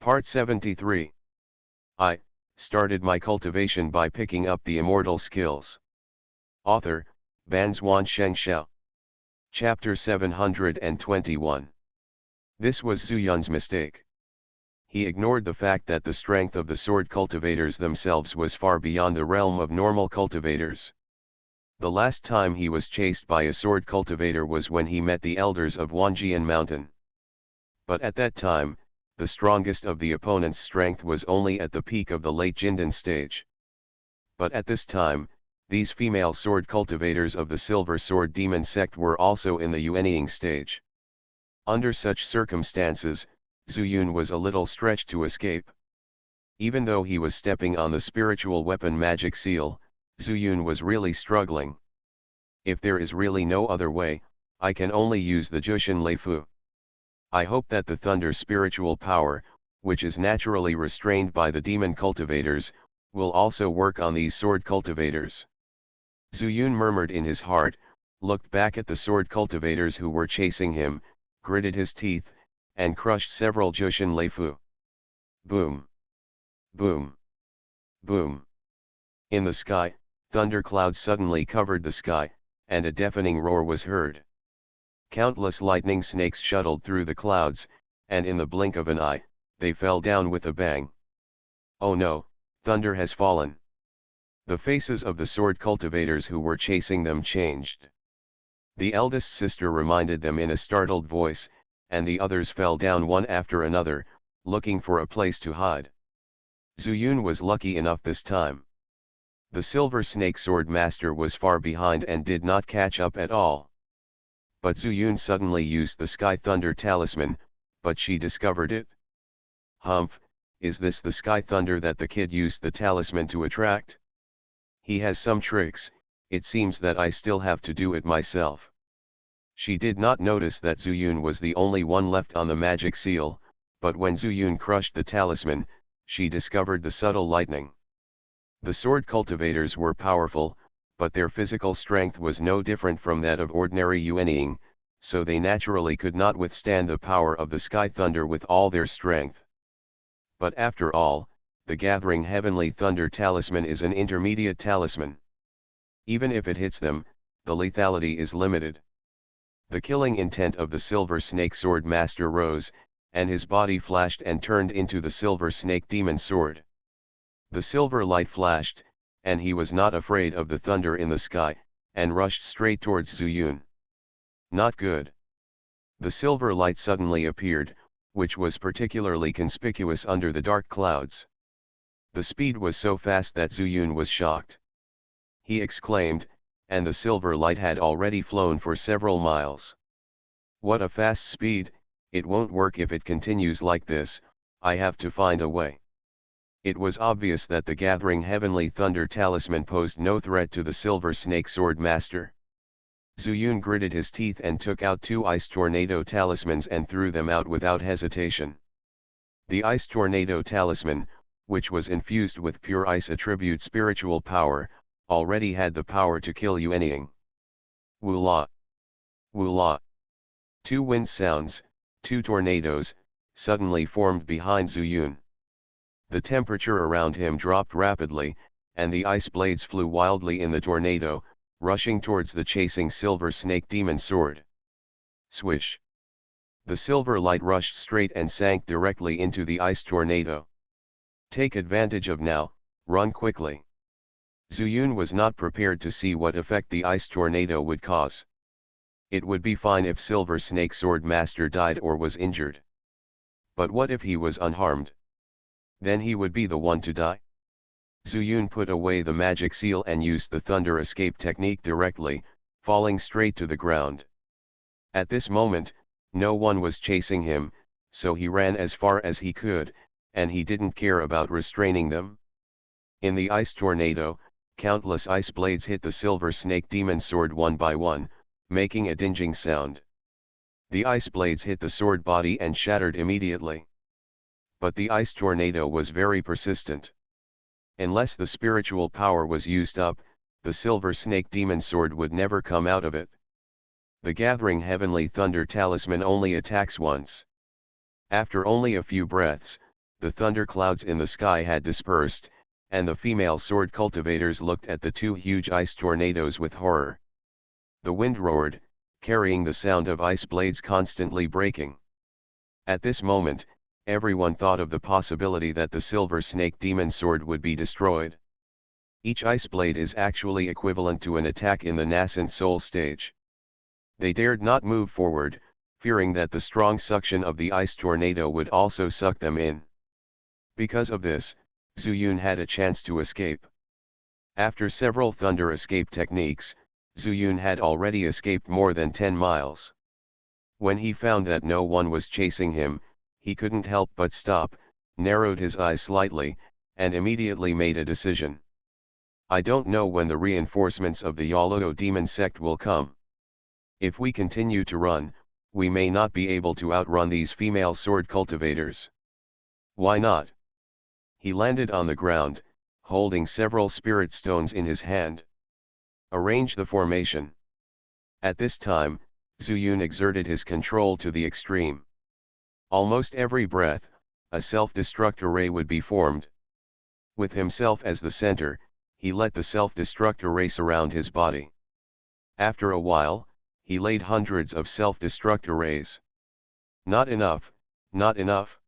Part 73. I started my cultivation by picking up the immortal skills. Author, Banzuan Xianxia. Chapter 721. This was Zhu Yun's mistake. He ignored the fact that the strength of the sword cultivators themselves was far beyond the realm of normal cultivators. The last time he was chased by a sword cultivator was when he met the elders of Wanjian Mountain. But at that time, the strongest of the opponent's strength was only at the peak of the late Jindan stage. But at this time, these female sword cultivators of the Silver Sword Demon sect were also in the Yuanying stage. Under such circumstances, Zhu Yun was a little stretched to escape. Even though he was stepping on the spiritual weapon magic seal, Zhu Yun was really struggling. If there is really no other way, I can only use the Jushin Leifu. I hope that the thunder spiritual power, which is naturally restrained by the demon cultivators, will also work on these sword cultivators. Zhu Yun murmured in his heart, looked back at the sword cultivators who were chasing him, gritted his teeth, and crushed several Jushin Leifu. Boom! Boom! Boom! In the sky, thunderclouds suddenly covered the sky, and a deafening roar was heard. Countless lightning snakes shuttled through the clouds, and in the blink of an eye, they fell down with a bang. Oh no, thunder has fallen. The faces of the sword cultivators who were chasing them changed. The eldest sister reminded them in a startled voice, and the others fell down one after another, looking for a place to hide. Zhu Yun was lucky enough this time. The Silver Snake Sword Master was far behind and did not catch up at all. But Zhu Yun suddenly used the Sky Thunder Talisman, but she discovered it. Humph, is this the Sky Thunder that the kid used the talisman to attract? He has some tricks, it seems that I still have to do it myself. She did not notice that Zhu Yun was the only one left on the magic seal, but when Zhu Yun crushed the talisman, she discovered the subtle lightning. The sword cultivators were powerful, but their physical strength was no different from that of ordinary Yuanying, so they naturally could not withstand the power of the Sky Thunder with all their strength. But after all, the Gathering Heavenly Thunder Talisman is an intermediate talisman. Even if it hits them, the lethality is limited. The killing intent of the Silver Snake Sword Master rose, and his body flashed and turned into the Silver Snake Demon Sword. The silver light flashed, and he was not afraid of the thunder in the sky, and rushed straight towards Zhu Yun. Not good. The silver light suddenly appeared, which was particularly conspicuous under the dark clouds. The speed was so fast that Zhu Yun was shocked. He exclaimed, and the silver light had already flown for several miles. What a fast speed, it won't work if it continues like this, I have to find a way. It was obvious that the Gathering Heavenly Thunder Talisman posed no threat to the Silver Snake Sword Master. Zhu Yun gritted his teeth and took out 2 Ice Tornado Talismans and threw them out without hesitation. The Ice Tornado Talisman, which was infused with pure ice attribute spiritual power, already had the power to kill Yuanying. Woo-la! Woo-la! 2 wind sounds, 2 tornadoes, suddenly formed behind Zhu Yun. The temperature around him dropped rapidly, and the ice blades flew wildly in the tornado, rushing towards the chasing Silver Snake Demon Sword. Swish! The silver light rushed straight and sank directly into the ice tornado. Take advantage of now, run quickly. Zhu Yun was not prepared to see what effect the ice tornado would cause. It would be fine if Silver Snake Sword Master died or was injured. But what if he was unharmed? Then he would be the one to die. Zhu Yun put away the magic seal and used the thunder escape technique directly, falling straight to the ground. At this moment, no one was chasing him, so he ran as far as he could, and he didn't care about restraining them. In the ice tornado, countless ice blades hit the Silver Snake Demon Sword one by one, making a dinging sound. The ice blades hit the sword body and shattered immediately. But the ice tornado was very persistent. Unless the spiritual power was used up, the Silver Snake Demon Sword would never come out of it. The Gathering Heavenly Thunder Talisman only attacks once. After only a few breaths, The thunderclouds in the sky had dispersed, and the female sword cultivators looked at the two huge ice tornadoes with horror. The wind roared, carrying the sound of ice blades constantly breaking. At this moment, everyone thought of the possibility that the silver snake demon sword would be destroyed. Each ice blade is actually equivalent to an attack in the nascent soul stage. They dared not move forward, fearing that the strong suction of the ice tornado would also suck them in. Because of this, Zuyun had a chance to escape. After several thunder escape techniques, Zuyun had already escaped more than 10 miles. When he found that no one was chasing him, he couldn't help but stop, narrowed his eyes slightly, and immediately made a decision. I don't know when the reinforcements of the Yolo demon sect will come. If we continue to run, we may not be able to outrun these female sword cultivators. Why not? He landed on the ground, holding several spirit stones in his hand. Arrange the formation. At this time, Zuyun exerted his control to the extreme. Almost every breath, a self-destruct array would be formed. With himself as the center, he let the self-destruct array surround his body. After a while, he laid hundreds of self-destruct arrays. Not enough, not enough.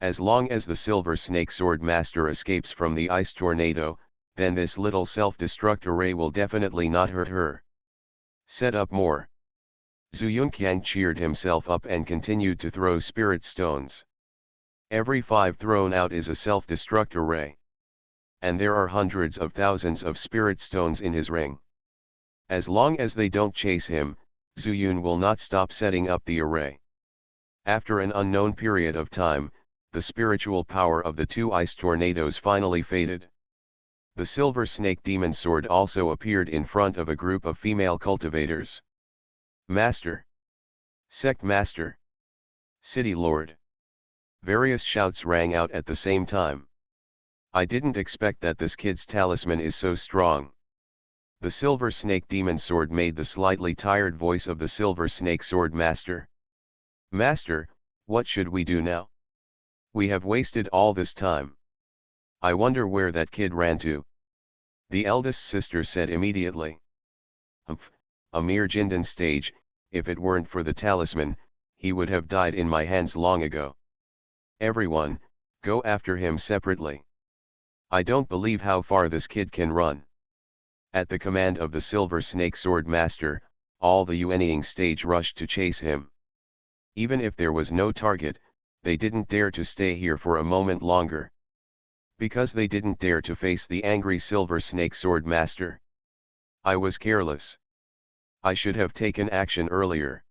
As long as the Silver Snake Sword Master escapes from the ice tornado, then this little self-destruct array will definitely not hurt her. Set up more. Zuyunqiang cheered himself up and continued to throw spirit stones. Every 5 thrown out is a self-destruct array. And there are hundreds of thousands of spirit stones in his ring. As long as they don't chase him, Zuyun will not stop setting up the array. After an unknown period of time, the spiritual power of the 2 ice tornadoes finally faded. The silver snake demon sword also appeared in front of a group of female cultivators. Master! Sect Master! City Lord! Various shouts rang out at the same time. I didn't expect that this kid's talisman is so strong. The silver snake demon sword made the slightly tired voice of the silver snake sword master. Master, what should we do now? We have wasted all this time. I wonder where that kid ran to. The eldest sister said immediately. Humph, a mere Jindan stage, if it weren't for the talisman, he would have died in my hands long ago. Everyone, go after him separately. I don't believe how far this kid can run. At the command of the Silver Snake Sword Master, all the Yuanying stage rushed to chase him. Even if there was no target, they didn't dare to stay here for a moment longer. Because they didn't dare to face the angry Silver Snake Sword Master. I was careless. I should have taken action earlier.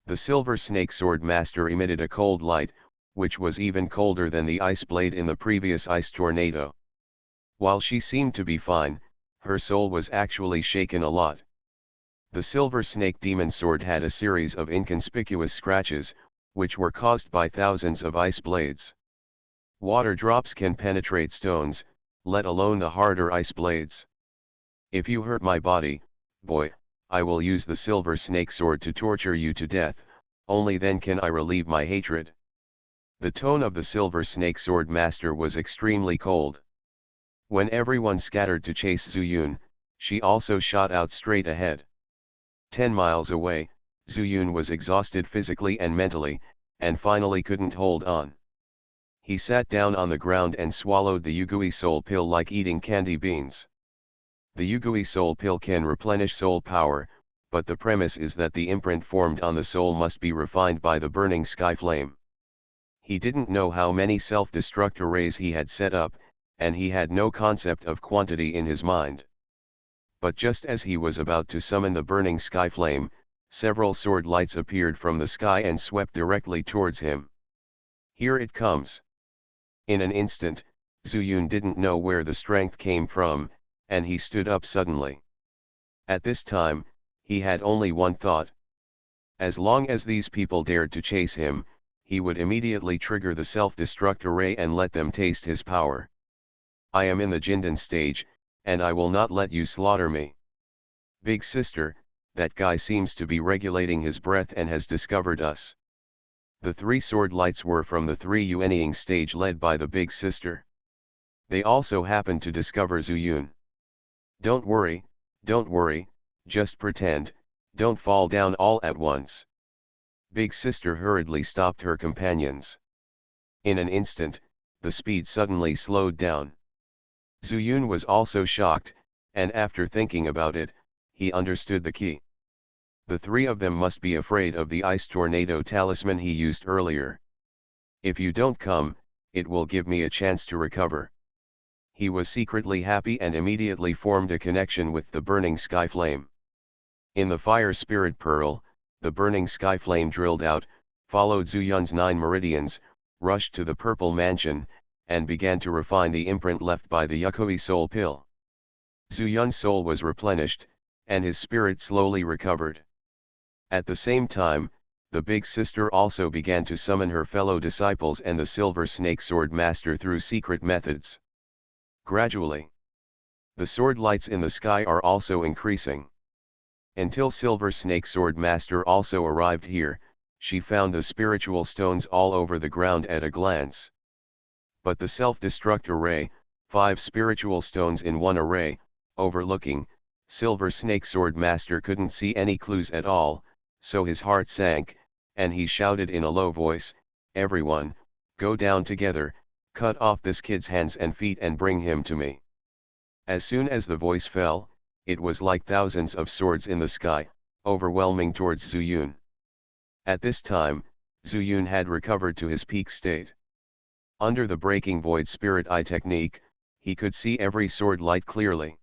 The Silver Snake Sword Master emitted a cold light, which was even colder than the ice blade in the previous ice tornado. While she seemed to be fine, her soul was actually shaken a lot. The Silver Snake Demon Sword had a series of inconspicuous scratches, which were caused by thousands of ice blades. Water drops can penetrate stones, let alone the harder ice blades. If you hurt my body, boy, I will use the Silver Snake Sword to torture you to death, only then can I relieve my hatred. The tone of the Silver Snake Sword Master was extremely cold. When everyone scattered to chase Zuyun, she also shot out straight ahead. 10 miles away, Zuyun was exhausted physically and mentally, and finally couldn't hold on. He sat down on the ground and swallowed the Yugui soul pill like eating candy beans. The Yugui soul pill can replenish soul power, but the premise is that the imprint formed on the soul must be refined by the burning sky flame. He didn't know how many self-destruct arrays he had set up, and he had no concept of quantity in his mind. But just as he was about to summon the burning sky flame, several sword lights appeared from the sky and swept directly towards him. Here it comes. In an instant, Zuyun didn't know where the strength came from, and he stood up suddenly. At this time, he had only one thought. As long as these people dared to chase him, he would immediately trigger the self-destruct array and let them taste his power. I am in the Jindan stage, and I will not let you slaughter me. Big sister, that guy seems to be regulating his breath and has discovered us. The three sword lights were from the three Yuanying stage led by the big sister. They also happened to discover Zuyun. Don't worry, just pretend, don't fall down all at once. Big sister hurriedly stopped her companions. In an instant, the speed suddenly slowed down. Zuyun was also shocked, and after thinking about it, he understood the key. The three of them must be afraid of the ice tornado talisman he used earlier. If you don't come, it will give me a chance to recover. He was secretly happy and immediately formed a connection with the burning sky flame. In the fire spirit pearl, the burning sky flame drilled out, followed Zuyun's 9 meridians, rushed to the purple mansion, and began to refine the imprint left by the Yukoi soul pill. Zuyun's soul was replenished, and his spirit slowly recovered. At the same time, the big sister also began to summon her fellow disciples and the silver snake sword master through secret methods. Gradually, the sword lights in the sky are also increasing. Until Silver Snake Sword Master also arrived here, she found the spiritual stones all over the ground at a glance. But the self-destruct array, 5 spiritual stones in one array, overlooking, Silver Snake Sword Master couldn't see any clues at all, so his heart sank, and he shouted in a low voice, "Everyone, go down together, cut off this kid's hands and feet and bring him to me." As soon as the voice fell, it was like thousands of swords in the sky, overwhelming towards Zuyun. At this time, Zuyun had recovered to his peak state. Under the breaking void spirit eye technique, he could see every sword light clearly.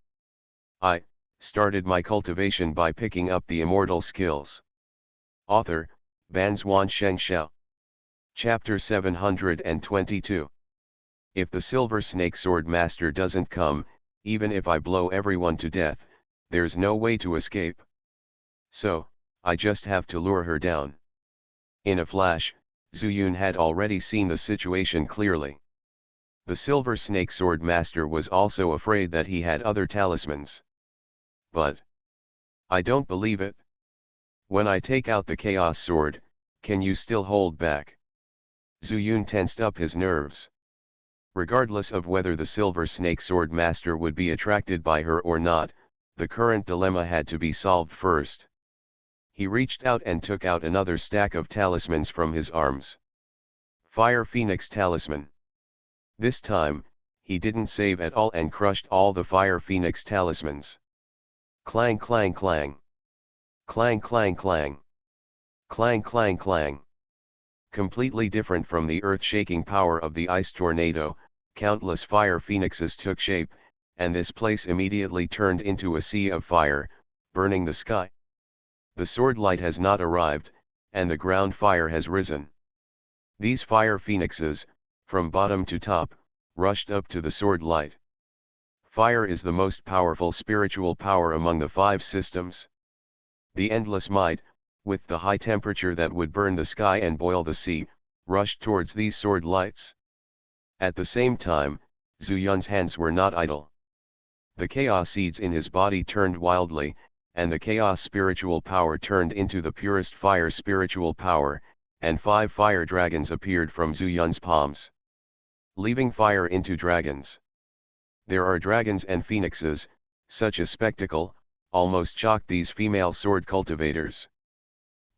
I started my cultivation by picking up the immortal skills. Author, Banzuan Xianxia. Chapter 722. If the Silver Snake Sword Master doesn't come, even if I blow everyone to death, there's no way to escape. So, I just have to lure her down. In a flash, Zuyun had already seen the situation clearly. The Silver Snake Sword Master was also afraid that he had other talismans. But I don't believe it. When I take out the Chaos Sword, can you still hold back? Zuyun tensed up his nerves. Regardless of whether the Silver Snake Sword Master would be attracted by her or not, the current dilemma had to be solved first. He reached out and took out another stack of talismans from his arms. Fire Phoenix Talisman. This time, he didn't save at all and crushed all the Fire Phoenix talismans. Clang clang clang. Clang clang clang. Clang clang clang. Completely different from the earth-shaking power of the ice tornado, countless fire phoenixes took shape, and this place immediately turned into a sea of fire, burning the sky. The sword light has not arrived, and the ground fire has risen. These fire phoenixes, from bottom to top, rushed up to the sword light. Fire is the most powerful spiritual power among the 5 systems. The endless might, with the high temperature that would burn the sky and boil the sea, rushed towards these sword lights. At the same time, Zuyun's hands were not idle. The chaos seeds in his body turned wildly, and the chaos spiritual power turned into the purest fire spiritual power, and 5 fire dragons appeared from Zuyun's palms. Leaving fire into dragons. There are dragons and phoenixes, such a spectacle, almost shocked these female sword cultivators.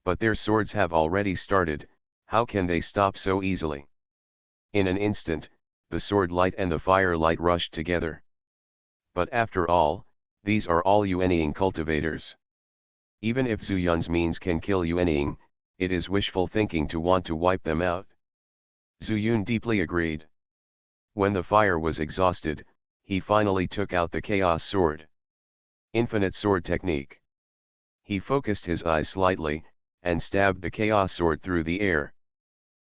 But their swords have already started, how can they stop so easily? In an instant, the sword light and the fire light rushed together. But after all, these are all Yuanying cultivators. Even if Zuyun's means can kill Yuanying, it is wishful thinking to want to wipe them out. Zuyun deeply agreed. When the fire was exhausted, he finally took out the Chaos Sword. Infinite Sword Technique. He focused his eyes slightly, and stabbed the Chaos Sword through the air.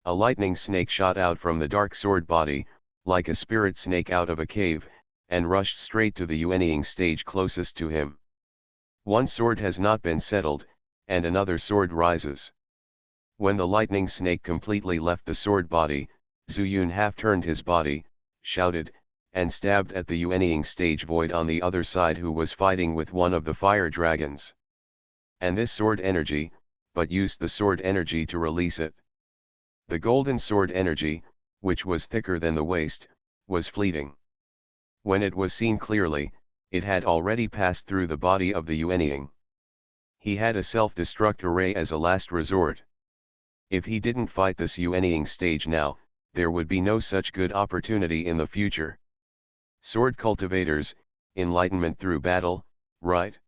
A lightning snake shot out from the dark sword body, like a spirit snake out of a cave, and rushed straight to the Yuanying stage closest to him. One sword has not been settled, and another sword rises. When the lightning snake completely left the sword body, Zuyun half turned his body, shouted, and stabbed at the Yuanying stage void on the other side, who was fighting with one of the fire dragons. And this sword energy, but used the sword energy to release it. The golden sword energy, which was thicker than the waist, was fleeting. When it was seen clearly, it had already passed through the body of the Yuanying. He had a self-destruct array as a last resort. If he didn't fight this Yuanying stage now, there would be no such good opportunity in the future. Sword cultivators, enlightenment through battle, right?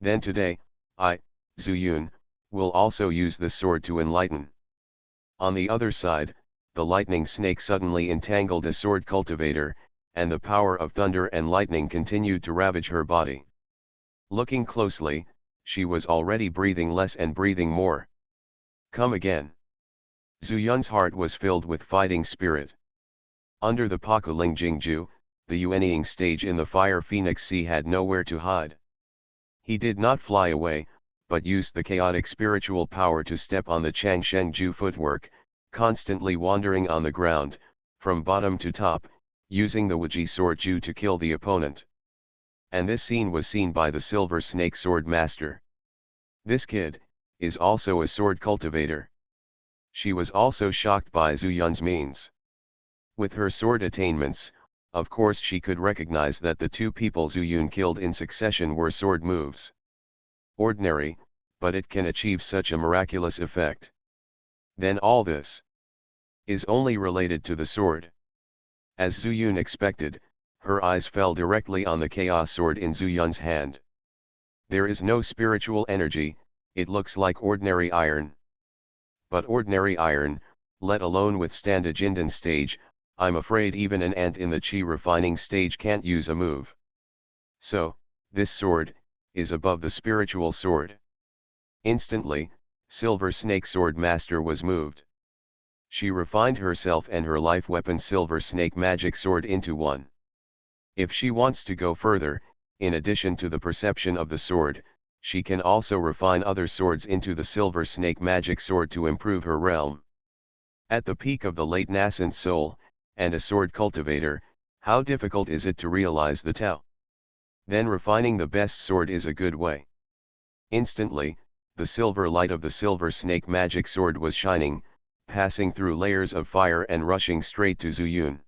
Then today, I, Zuyun, will also use this sword to enlighten. On the other side, the lightning snake suddenly entangled a sword cultivator, and the power of thunder and lightning continued to ravage her body. Looking closely, she was already breathing less and breathing more. Come again. Zuyun's heart was filled with fighting spirit. Under the Pakuling Jingju, the Yuanying stage in the Fire Phoenix Sea had nowhere to hide. He did not fly away, but used the chaotic spiritual power to step on the Changshengju footwork, constantly wandering on the ground, from bottom to top, using the Wuji sword Ju to kill the opponent. And this scene was seen by the Silver Snake Sword Master. This kid is also a sword cultivator. She was also shocked by Zuyun's means. With her sword attainments, of course she could recognize that the two people Zuyun killed in succession were sword moves. Ordinary, but it can achieve such a miraculous effect. Then all this is only related to the sword. As Zuyun expected, her eyes fell directly on the chaos sword in Zuyun's hand. There is no spiritual energy, it looks like ordinary iron. But ordinary iron, let alone withstand a Jindan stage, I'm afraid even an ant in the Qi refining stage can't use a move. So, this sword is above the spiritual sword. Instantly, Silver Snake Sword Master was moved. She refined herself and her life weapon Silver Snake Magic Sword into one. If she wants to go further, in addition to the perception of the sword, she can also refine other swords into the Silver Snake Magic Sword to improve her realm. At the peak of the late nascent soul, and a sword cultivator, how difficult is it to realize the Tao? Then refining the best sword is a good way. Instantly, the silver light of the Silver Snake Magic Sword was shining, passing through layers of fire and rushing straight to Zuyun.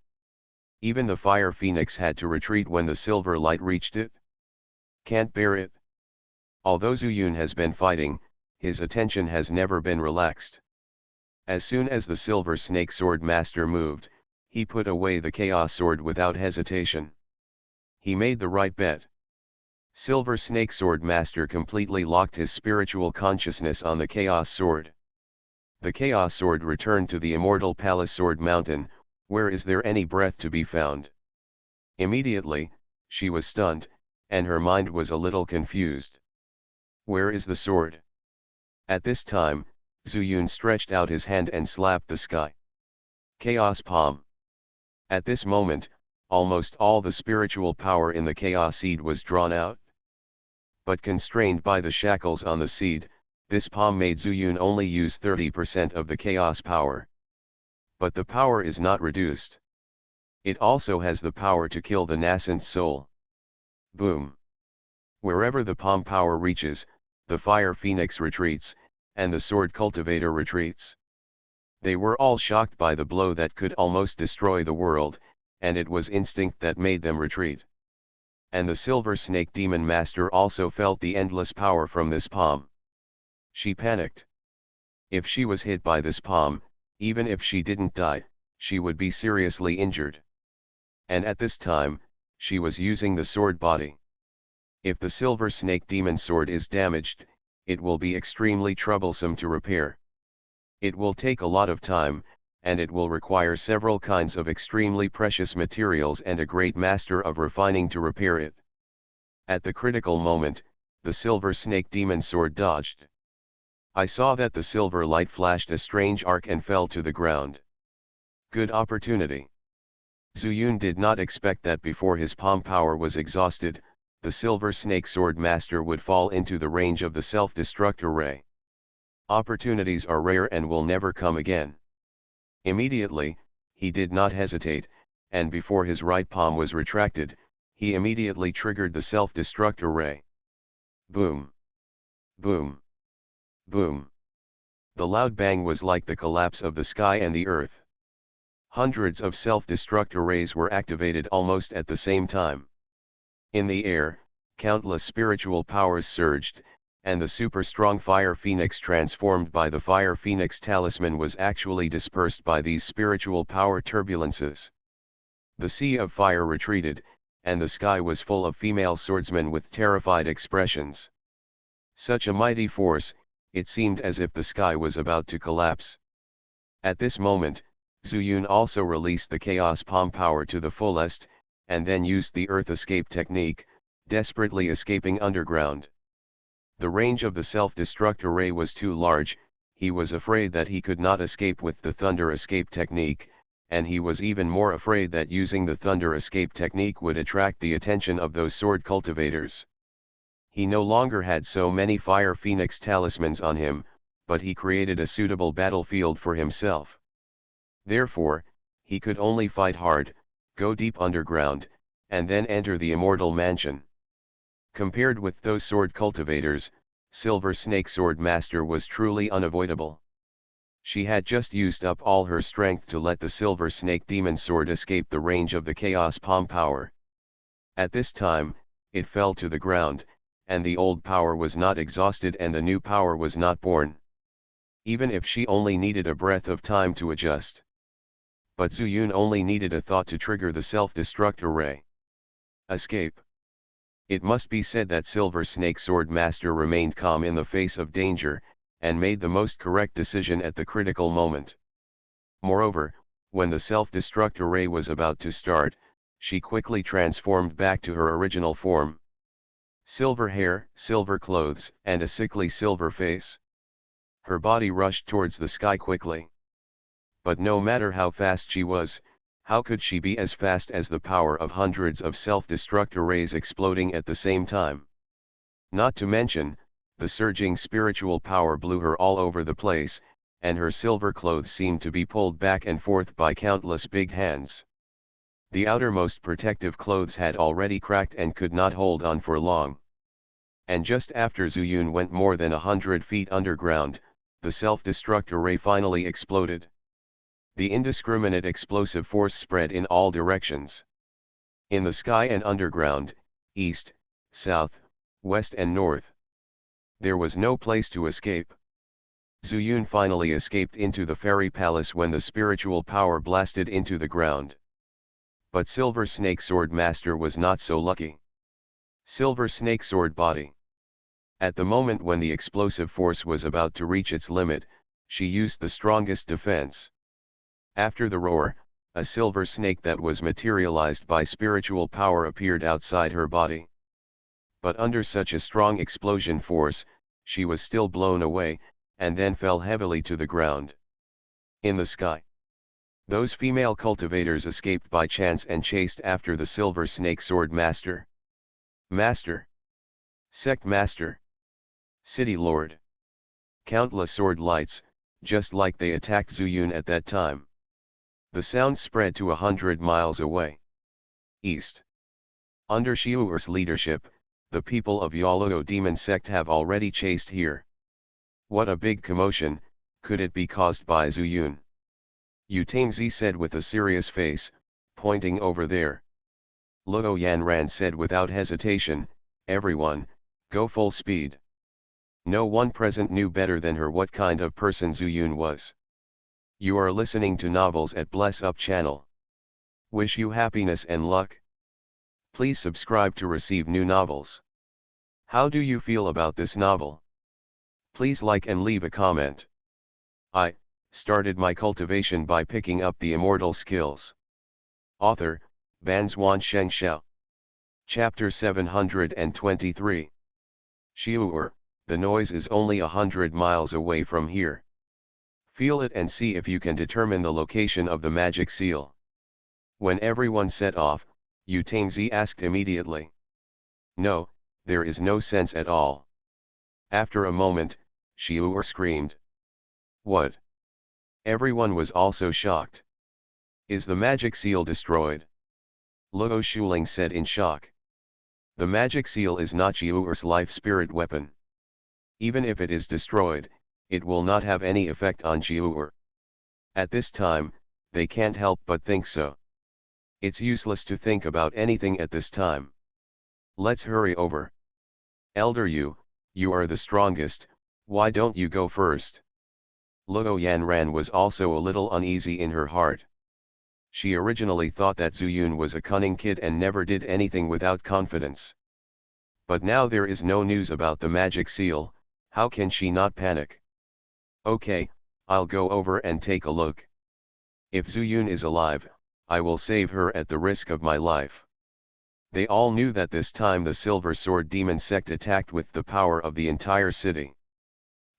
Even the Fire Phoenix had to retreat when the silver light reached it. Can't bear it. Although Zuyun has been fighting, his attention has never been relaxed. As soon as the Silver Snake Sword Master moved, he put away the Chaos Sword without hesitation. He made the right bet. Silver Snake Sword Master completely locked his spiritual consciousness on the Chaos Sword. The Chaos Sword returned to the Immortal Palace Sword Mountain, where is there any breath to be found? Immediately, she was stunned, and her mind was a little confused. Where is the sword? At this time, Zuyun stretched out his hand and slapped the sky. Chaos Palm. At this moment, almost all the spiritual power in the Chaos Seed was drawn out. But constrained by the shackles on the seed, this palm made Zuyun only use 30% of the Chaos power. But the power is not reduced. It also has the power to kill the nascent soul. Boom. Wherever the palm power reaches, the Fire Phoenix retreats, and the Sword Cultivator retreats. They were all shocked by the blow that could almost destroy the world, and it was instinct that made them retreat. And the Silver Snake Demon Master also felt the endless power from this palm. She panicked. If she was hit by this palm, even if she didn't die, she would be seriously injured. And at this time, she was using the sword body. If the Silver Snake Demon Sword is damaged, it will be extremely troublesome to repair. It will take a lot of time, and it will require several kinds of extremely precious materials and a great master of refining to repair it. At the critical moment, the Silver Snake Demon Sword dodged. I saw that the silver light flashed a strange arc and fell to the ground. Good opportunity. Zuyun did not expect that before his palm power was exhausted, the Silver Snake Sword Master would fall into the range of the self-destruct array. Opportunities are rare and will never come again. Immediately, he did not hesitate, and before his right palm was retracted, he immediately triggered the self-destruct array. Boom! Boom! Boom! The loud bang was like the collapse of the sky and the earth. Hundreds of self-destruct arrays were activated almost at the same time. In the air, countless spiritual powers surged, and the super-strong Fire Phoenix transformed by the Fire Phoenix talisman was actually dispersed by these spiritual power turbulences. The sea of fire retreated, and the sky was full of female swordsmen with terrified expressions. Such a mighty force, it seemed as if the sky was about to collapse. At this moment, Zuyun also released the Chaos Palm power to the fullest, and then used the Earth Escape technique, desperately escaping underground. The range of the self-destruct array was too large, he was afraid that he could not escape with the Thunder Escape technique, and he was even more afraid that using the Thunder Escape technique would attract the attention of those sword cultivators. He no longer had so many Fire Phoenix talismans on him, but he created a suitable battlefield for himself. Therefore, he could only fight hard, go deep underground, and then enter the Immortal Mansion. Compared with those sword cultivators, Silver Snake Sword Master was truly unavoidable. She had just used up all her strength to let the Silver Snake Demon Sword escape the range of the Chaos Palm power. At this time, it fell to the ground, and the old power was not exhausted and the new power was not born. Even if she only needed a breath of time to adjust. But Zuyun only needed a thought to trigger the self-destruct array. Escape. It must be said that Silver Snake Sword Master remained calm in the face of danger, and made the most correct decision at the critical moment. Moreover, when the self-destruct array was about to start, she quickly transformed back to her original form. Silver hair, silver clothes, and a sickly silver face. Her body rushed towards the sky quickly. But no matter how fast she was, how could she be as fast as the power of hundreds of self-destruct arrays exploding at the same time? Not to mention, the surging spiritual power blew her all over the place, and her silver clothes seemed to be pulled back and forth by countless big hands. The outermost protective clothes had already cracked and could not hold on for long. And just after Zuyun went more than 100 feet underground, the self-destruct array finally exploded. The indiscriminate explosive force spread in all directions. In the sky and underground, east, south, west and north. There was no place to escape. Zuyun finally escaped into the fairy palace when the spiritual power blasted into the ground. But Silver Snake Sword Master was not so lucky. Silver Snake Sword Body. At the moment when the explosive force was about to reach its limit, she used the strongest defense. After the roar, a silver snake that was materialized by spiritual power appeared outside her body. But under such a strong explosion force, she was still blown away, and then fell heavily to the ground. In the sky, those female cultivators escaped by chance and chased after the Silver Snake Sword Master. Master. Sect Master. City Lord. Countless sword lights, just like they attacked Zuyun at that time. The sound spread to 100 miles away. East. Under Xiu'er's leadership, the people of Yaluo Demon Sect have already chased here. What a big commotion, could it be caused by Zuyun? Yu Tangzi said with a serious face, pointing over there. Luo Yanran said without hesitation, everyone, go full speed. No one present knew better than her what kind of person Zuyun was. You are listening to Novels at Bless Up channel. Wish you happiness and luck. Please subscribe to receive new novels. How do you feel about this novel? Please like and leave a comment. I started my cultivation by picking up the immortal skills. Author, Banzuan Xianxia. Chapter 723. Xiu'er, the noise is only 100 miles away from here. Feel it and see if you can determine the location of the magic seal. When everyone set off, Yu Tangzi asked immediately. No, there is no sense at all. After a moment, Xiu'er screamed. What? Everyone was also shocked. Is the magic seal destroyed? Luo Shuling said in shock. The magic seal is not Xiu'er's life spirit weapon. Even if it is destroyed, it will not have any effect on Jiu'er. At this time, they can't help but think so. It's useless to think about anything at this time. Let's hurry over. Elder you are the strongest, why don't you go first? Luo Yanran was also a little uneasy in her heart. She originally thought that Zuyun was a cunning kid and never did anything without confidence. But now there is no news about the magic seal, how can she not panic? Okay, I'll go over and take a look. If Zuyun is alive, I will save her at the risk of my life. They all knew that this time the Silver Sword Demon sect attacked with the power of the entire city.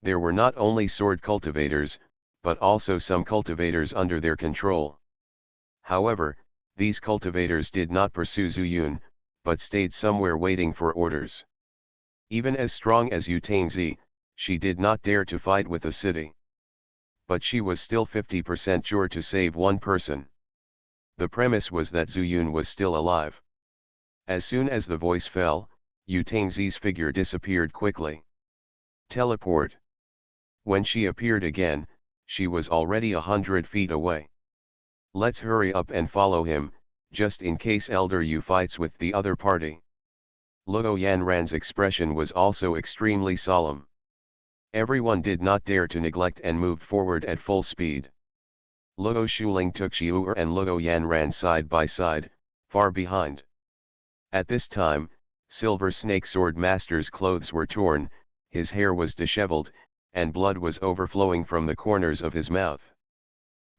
There were not only sword cultivators, but also some cultivators under their control. However, these cultivators did not pursue Zuyun, but stayed somewhere waiting for orders. Even as strong as Yu Tangzi, she did not dare to fight with the city. But she was still 50% sure to save one person. The premise was that Zuyun was still alive. As soon as the voice fell, Yu Tangzi's figure disappeared quickly. Teleport. When she appeared again, she was already 100 feet away. Let's hurry up and follow him, just in case Elder Yu fights with the other party. Luo Yanran's expression was also extremely solemn. Everyone did not dare to neglect and moved forward at full speed. Luo Shuling took Xiu'er and Luo Yanran side by side, far behind. At this time, Silver Snake Sword Master's clothes were torn, his hair was disheveled, and blood was overflowing from the corners of his mouth.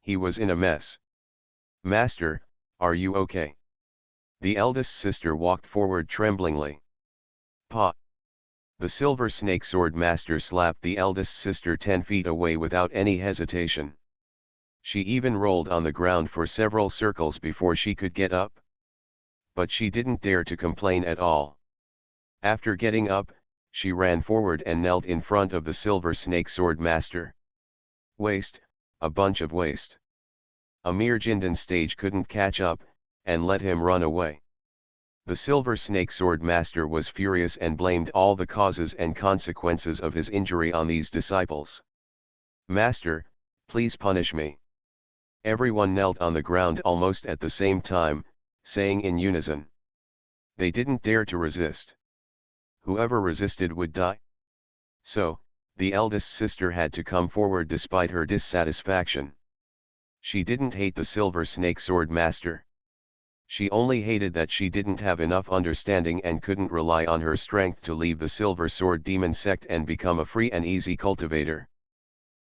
He was in a mess. Master, are you okay? The eldest sister walked forward tremblingly. Pa! The Silver Snake Sword Master slapped the eldest sister 10 feet away without any hesitation. She even rolled on the ground for several circles before she could get up. But she didn't dare to complain at all. After getting up, she ran forward and knelt in front of the Silver Snake Sword Master. Waste, a bunch of waste. A mere Jindan stage couldn't catch up, and let him run away. The Silver Snake Sword Master was furious and blamed all the causes and consequences of his injury on these disciples. Master, please punish me. Everyone knelt on the ground almost at the same time, saying in unison. They didn't dare to resist. Whoever resisted would die. So, the eldest sister had to come forward despite her dissatisfaction. She didn't hate the Silver Snake Sword Master. She only hated that she didn't have enough understanding and couldn't rely on her strength to leave the Silver Sword Demon sect and become a free and easy cultivator.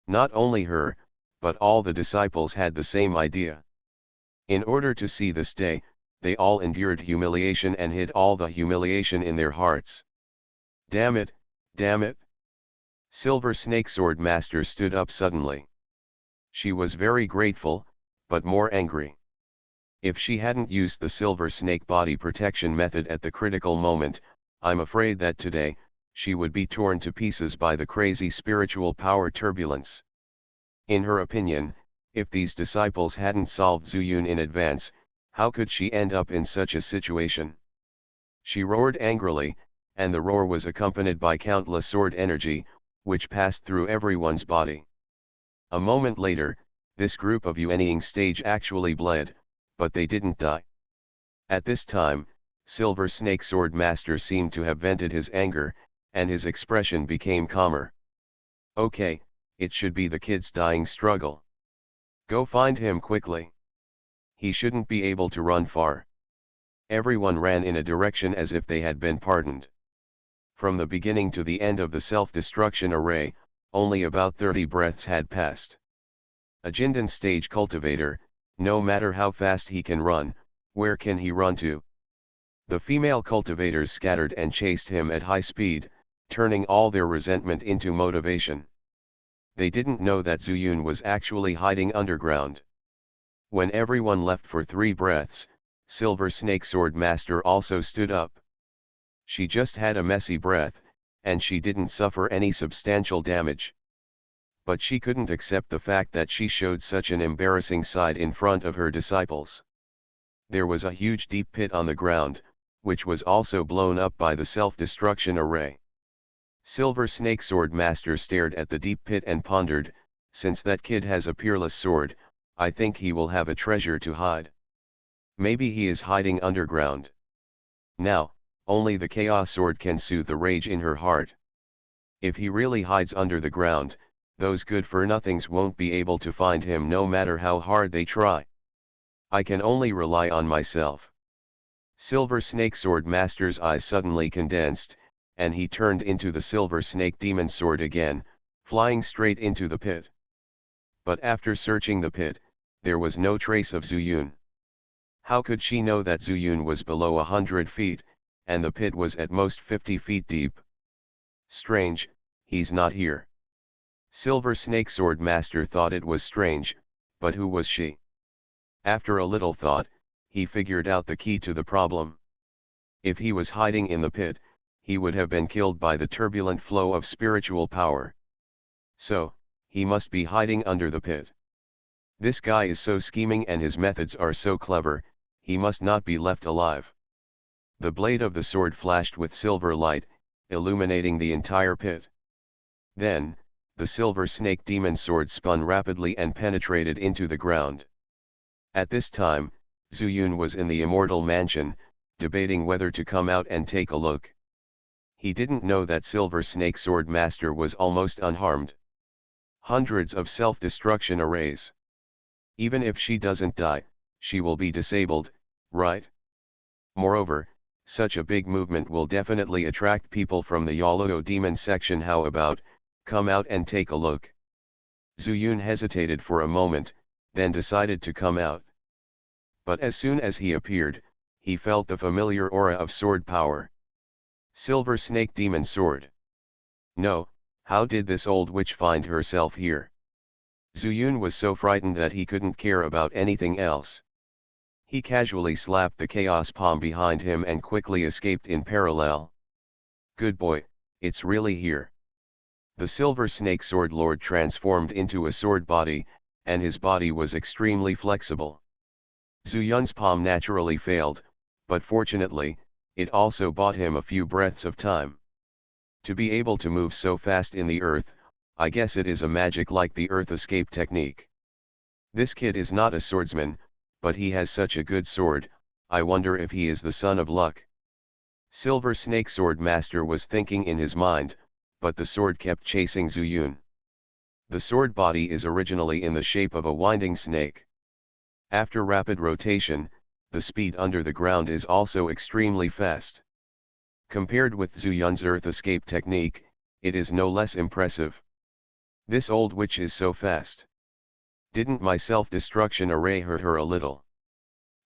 Not only her, but all the disciples had the same idea. In order to see this day, they all endured humiliation and hid all the humiliation in their hearts. Damn it, damn it! Silver Snake Sword Master stood up suddenly. She was very grateful, but more angry. If she hadn't used the Silver Snake body protection method at the critical moment, I'm afraid that today, she would be torn to pieces by the crazy spiritual power turbulence. In her opinion, if these disciples hadn't solved Zuyun in advance, how could she end up in such a situation? She roared angrily, and the roar was accompanied by countless sword energy, which passed through everyone's body. A moment later, this group of Yuanying stage actually bled, but they didn't die. At this time, Silver Snake Sword Master seemed to have vented his anger, and his expression became calmer. Okay, it should be the kid's dying struggle. Go find him quickly. He shouldn't be able to run far. Everyone ran in a direction as if they had been pardoned. From the beginning to the end of the self-destruction array, only about 30 breaths had passed. A Jindan stage cultivator, no matter how fast he can run, where can he run to? The female cultivators scattered and chased him at high speed, turning all their resentment into motivation. They didn't know that Zuyun was actually hiding underground. When everyone left for 3 breaths, Silver Snake Sword Master also stood up. She just had a messy breath, and she didn't suffer any substantial damage. But she couldn't accept the fact that she showed such an embarrassing side in front of her disciples. There was a huge deep pit on the ground, which was also blown up by the self-destruction array. Silver Snake Sword Master stared at the deep pit and pondered, since that kid has a peerless sword, I think he will have a treasure to hide. Maybe he is hiding underground. Now, only the Chaos Sword can soothe the rage in her heart. If he really hides under the ground, those good-for-nothings won't be able to find him no matter how hard they try. I can only rely on myself. Silver Snake Sword Master's eyes suddenly condensed, and he turned into the Silver Snake Demon Sword again, flying straight into the pit. But after searching the pit, there was no trace of Zuyun. How could she know that Zuyun was below 100 feet, and the pit was at most 50 feet deep? Strange, he's not here. Silver Snake Sword Master thought it was strange, but who was she? After a little thought, he figured out the key to the problem. If he was hiding in the pit, he would have been killed by the turbulent flow of spiritual power. So, he must be hiding under the pit. This guy is so scheming and his methods are so clever, he must not be left alive. The blade of the sword flashed with silver light, illuminating the entire pit. Then, the Silver Snake Demon Sword spun rapidly and penetrated into the ground. At this time, Zuyun was in the Immortal Mansion, debating whether to come out and take a look. He didn't know that Silver Snake Sword Master was almost unharmed. Hundreds of self-destruction arrays. Even if she doesn't die, she will be disabled, right? Moreover, such a big movement will definitely attract people from the Yoluo Demon section. How about, come out and take a look? Zuyun hesitated for a moment, then decided to come out. But as soon as he appeared, he felt the familiar aura of sword power. Silver Snake Demon Sword. No, how did this old witch find herself here? Zuyun was so frightened that he couldn't care about anything else. He casually slapped the chaos palm behind him and quickly escaped in parallel. Good boy, it's really here. The Silver Snake Sword Lord transformed into a sword body, and his body was extremely flexible. Zuyun's palm naturally failed, but fortunately, it also bought him a few breaths of time. To be able to move so fast in the earth, I guess it is a magic like the earth escape technique. This kid is not a swordsman, but he has such a good sword, I wonder if he is the son of luck. Silver Snake Sword Master was thinking in his mind, but the sword kept chasing Zuyun. The sword body is originally in the shape of a winding snake. After rapid rotation, the speed under the ground is also extremely fast. Compared with Zuyun's earth escape technique, it is no less impressive. This old witch is so fast. Didn't my self-destruction array hurt her a little?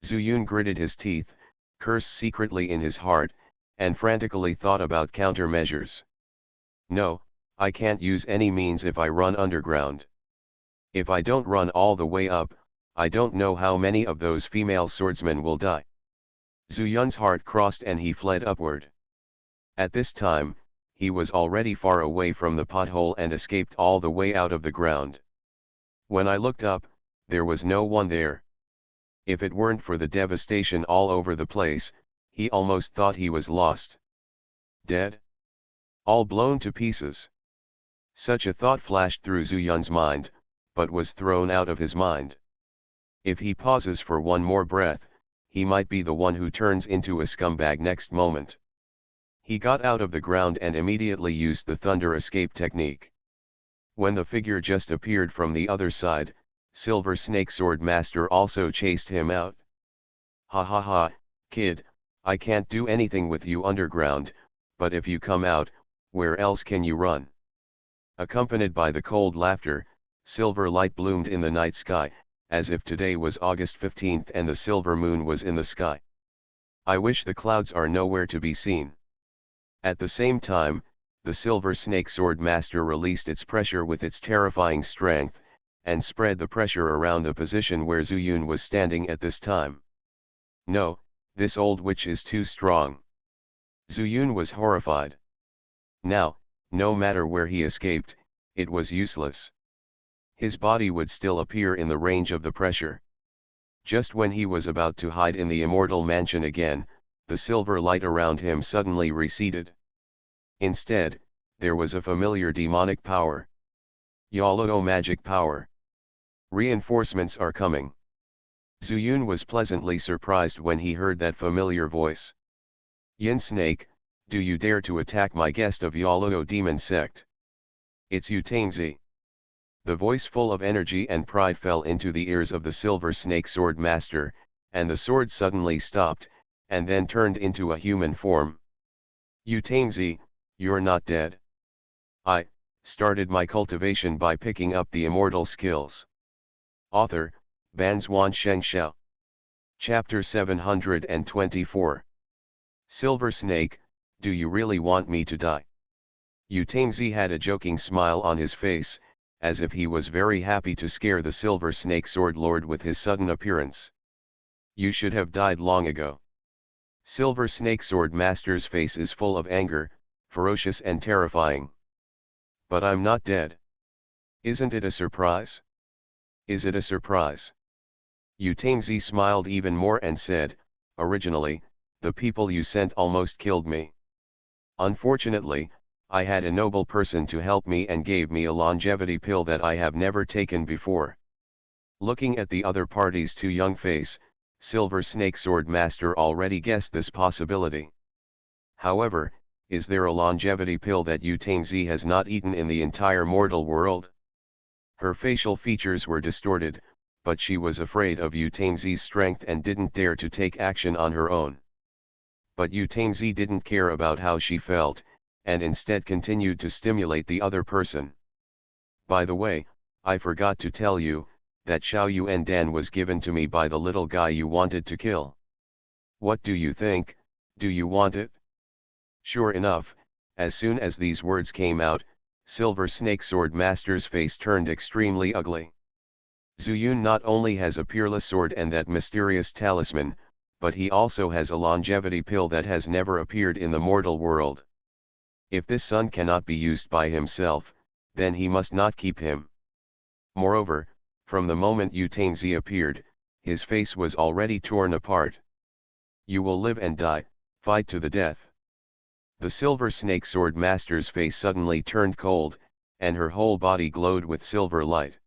Zuyun gritted his teeth, cursed secretly in his heart, and frantically thought about countermeasures. No, I can't use any means if I run underground. If I don't run all the way up, I don't know how many of those female swordsmen will die. Zuyun's heart crossed and he fled upward. At this time, he was already far away from the pothole and escaped all the way out of the ground. When I looked up, there was no one there. If it weren't for the devastation all over the place, he almost thought he was lost. Dead? All blown to pieces. Such a thought flashed through Zuyun's mind, but was thrown out of his mind. If he pauses for one more breath, he might be the one who turns into a scumbag next moment. He got out of the ground and immediately used the thunder escape technique. When the figure just appeared from the other side, Silver Snake Sword Master also chased him out. Ha ha ha, kid, I can't do anything with you underground, but if you come out, where else can you run? Accompanied by the cold laughter, silver light bloomed in the night sky, as if today was August 15th and the silver moon was in the sky. I wish the clouds are nowhere to be seen. At the same time, the Silver Snake Sword Master released its pressure with its terrifying strength, and spread the pressure around the position where Zuyun was standing at this time. No, this old witch is too strong. Zuyun was horrified. Now, no matter where he escaped, it was useless. His body would still appear in the range of the pressure. Just when he was about to hide in the Immortal Mansion again, the silver light around him suddenly receded. Instead, there was a familiar demonic power. Yolo magic power. Reinforcements are coming. Zuyun was pleasantly surprised when he heard that familiar voice. Yin Snake, do you dare to attack my guest of Yolo demon sect? It's Yu Tangzi. The voice full of energy and pride fell into the ears of the Silver Snake Sword Master, and the sword suddenly stopped, and then turned into a human form. Yu Tangzi, you're not dead. I started my cultivation by picking up the immortal skills. Author, Banzuan Xianxia. Chapter 724. Silver Snake, do you really want me to die? Yu Tangzi had a joking smile on his face, as if he was very happy to scare the Silver Snake Sword Lord with his sudden appearance. You should have died long ago. Silver Snake Sword Master's face is full of anger, ferocious and terrifying. But I'm not dead. Isn't it a surprise? Is it a surprise? Yu Tangzi smiled even more and said, originally, the people you sent almost killed me. Unfortunately, I had a noble person to help me and gave me a longevity pill that I have never taken before. Looking at the other party's too young face, Silver Snake Sword Master already guessed this possibility. However, is there a longevity pill that Yu Tangzi has not eaten in the entire mortal world? Her facial features were distorted, but she was afraid of Yu Tangzi's strength and didn't dare to take action on her own. But Yu Tangzi didn't care about how she felt, and instead continued to stimulate the other person. By the way, I forgot to tell you, that Xiao Yuan Dan was given to me by the little guy you wanted to kill. What do you think, do you want it? Sure enough, as soon as these words came out, Silver Snake Sword Master's face turned extremely ugly. Zuyun not only has a peerless sword and that mysterious talisman, but he also has a longevity pill that has never appeared in the mortal world. If this son cannot be used by himself, then he must not keep him. Moreover, from the moment Yu Tangzi appeared, his face was already torn apart. You will live and die, fight to the death. The Silver Snake Sword Master's face suddenly turned cold, and her whole body glowed with silver light.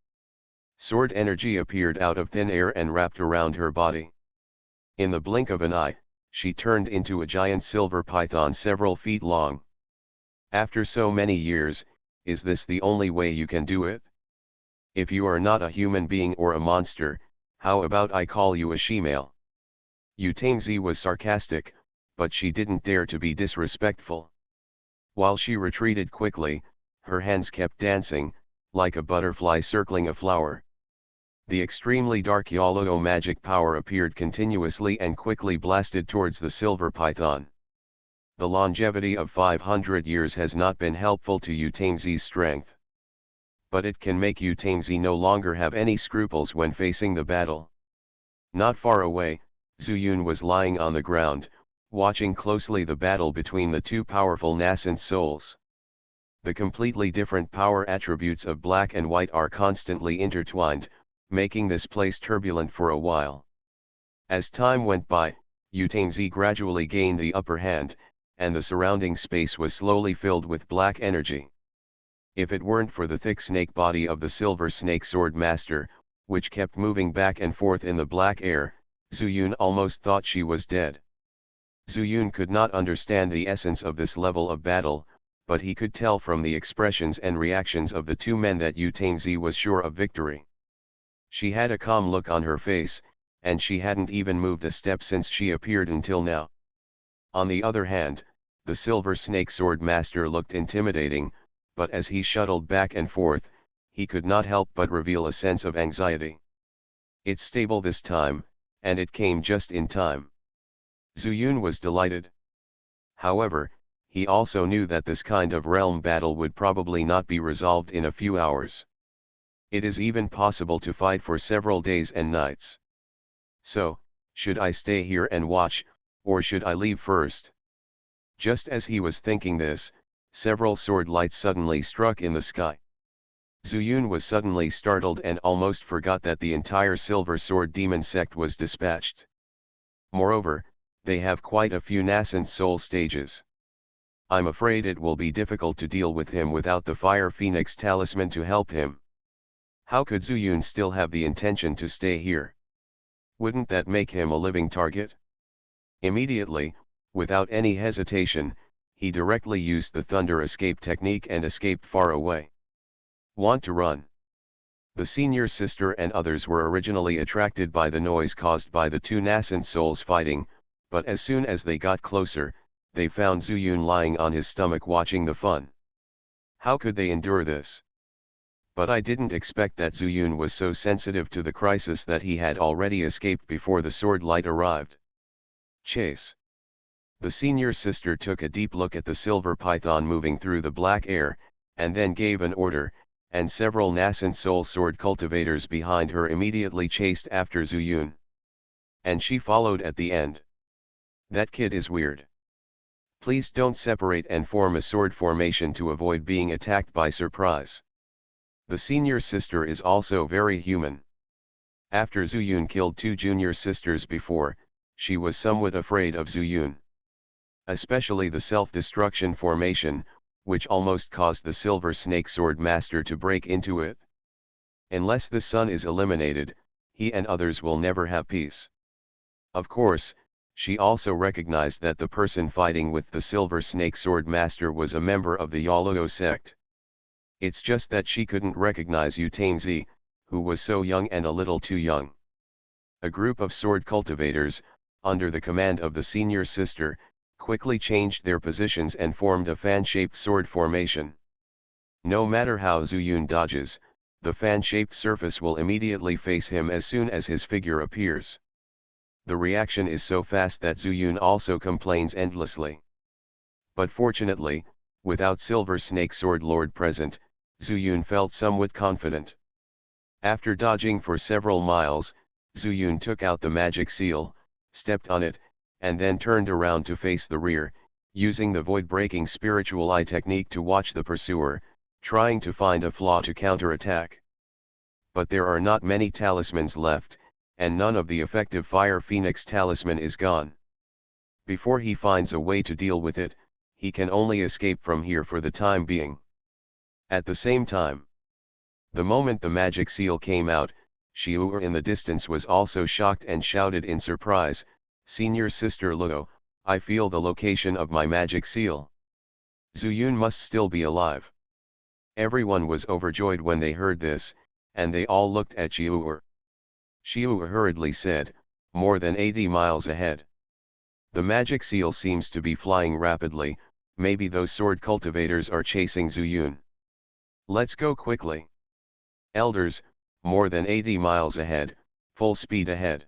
Sword energy appeared out of thin air and wrapped around her body. In the blink of an eye, she turned into a giant silver python several feet long. After so many years, is this the only way you can do it? If you are not a human being or a monster, how about I call you a she-male? Yu Tangzi was sarcastic, but she didn't dare to be disrespectful. While she retreated quickly, her hands kept dancing, like a butterfly circling a flower. The extremely dark Yolo magic power appeared continuously and quickly blasted towards the silver python. The longevity of 500 years has not been helpful to Yu Tangzi's strength. But it can make Yu Tangzi no longer have any scruples when facing the battle. Not far away, Zuyun was lying on the ground, watching closely the battle between the two powerful nascent souls. The completely different power attributes of black and white are constantly intertwined, making this place turbulent for a while. As time went by, Yu Tangzi gradually gained the upper hand, and the surrounding space was slowly filled with black energy. If it weren't for the thick snake body of the Silver Snake Sword Master, which kept moving back and forth in the black air, Zuyun almost thought she was dead. Zuyun could not understand the essence of this level of battle, but he could tell from the expressions and reactions of the two men that Yu Tangzi was sure of victory. She had a calm look on her face, and she hadn't even moved a step since she appeared until now. On the other hand, the Silver Snake Sword Master looked intimidating, but as he shuttled back and forth, he could not help but reveal a sense of anxiety. It's stable this time, and it came just in time. Zuyun was delighted. However, he also knew that this kind of realm battle would probably not be resolved in a few hours. It is even possible to fight for several days and nights. So, should I stay here and watch, or should I leave first? Just as he was thinking this, several sword lights suddenly struck in the sky. Zuyun was suddenly startled and almost forgot that the entire Silver Sword Demon sect was dispatched. Moreover, they have quite a few nascent soul stages. I'm afraid it will be difficult to deal with him without the Fire Phoenix talisman to help him. How could Zuyun still have the intention to stay here? Wouldn't that make him a living target? Immediately, without any hesitation, he directly used the thunder escape technique and escaped far away. Want to run? The senior sister and others were originally attracted by the noise caused by the two nascent souls fighting, but as soon as they got closer, they found Zuyun lying on his stomach watching the fun. How could they endure this? But I didn't expect that Zuyun was so sensitive to the crisis that he had already escaped before the sword light arrived. Chase. The senior sister took a deep look at the silver python moving through the black air, and then gave an order, and several nascent soul sword cultivators behind her immediately chased after Zuyun. And she followed at the end. That kid is weird. Please don't separate and form a sword formation to avoid being attacked by surprise. The senior sister is also very human. After Zuyun killed two junior sisters before, she was somewhat afraid of Zuyun. Especially the self-destruction formation, which almost caused the Silver Snake Sword Master to break into it. Unless the sun is eliminated, he and others will never have peace. Of course, she also recognized that the person fighting with the Silver Snake Sword Master was a member of the Yaluo sect. It's just that she couldn't recognize Yu Tangzi, who was so young and a little too young. A group of sword cultivators, under the command of the senior sister, quickly changed their positions and formed a fan-shaped sword formation. No matter how Zuyun dodges, the fan-shaped surface will immediately face him as soon as his figure appears. The reaction is so fast that Zuyun also complains endlessly. But fortunately, without Silver Snake Sword Lord present, Zuyun felt somewhat confident. After dodging for several miles, Zuyun took out the magic seal, stepped on it, and then turned around to face the rear, using the void-breaking spiritual eye technique to watch the pursuer, trying to find a flaw to counterattack. But there are not many talismans left, and none of the effective Fire Phoenix talisman is gone. Before he finds a way to deal with it, he can only escape from here for the time being. At the same time, the moment the magic seal came out, Xiu in the distance was also shocked and shouted in surprise, "Senior Sister Luo, I feel the location of my magic seal. Zuyun must still be alive." Everyone was overjoyed when they heard this, and they all looked at Xiu. Xiu hurriedly said, "More than 80 miles ahead. The magic seal seems to be flying rapidly, maybe those sword cultivators are chasing Zuyun. Let's go quickly. Elders, more than 80 miles ahead, full speed ahead."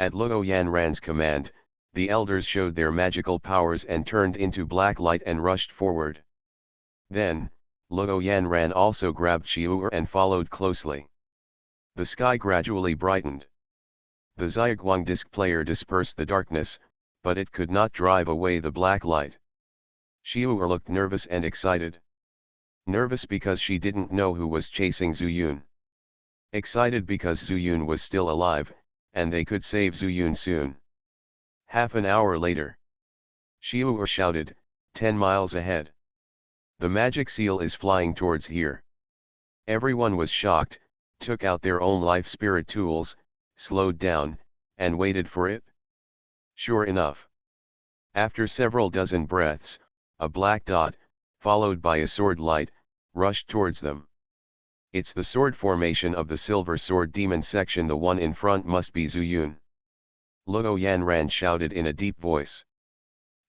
At Luo Yanran's command, the elders showed their magical powers and turned into black light and rushed forward. Then, Luo Yanran also grabbed Xiu and followed closely. The sky gradually brightened. The Xiaoguang disc player dispersed the darkness, but it could not drive away the black light. Xiu looked nervous and excited. Nervous because she didn't know who was chasing Zuyun. Excited because Zuyun was still alive, and they could save Zuyun soon. Half an hour later, Xiu shouted, 10 miles ahead. The magic seal is flying towards here. Everyone was shocked, took out their own life spirit tools, slowed down, and waited for it. Sure enough. After several dozen breaths, a black dot, followed by a sword light, rushed towards them. It's the sword formation of the Silver Sword Demon section. The one in front must be Zuyun. Luo Yanran shouted in a deep voice.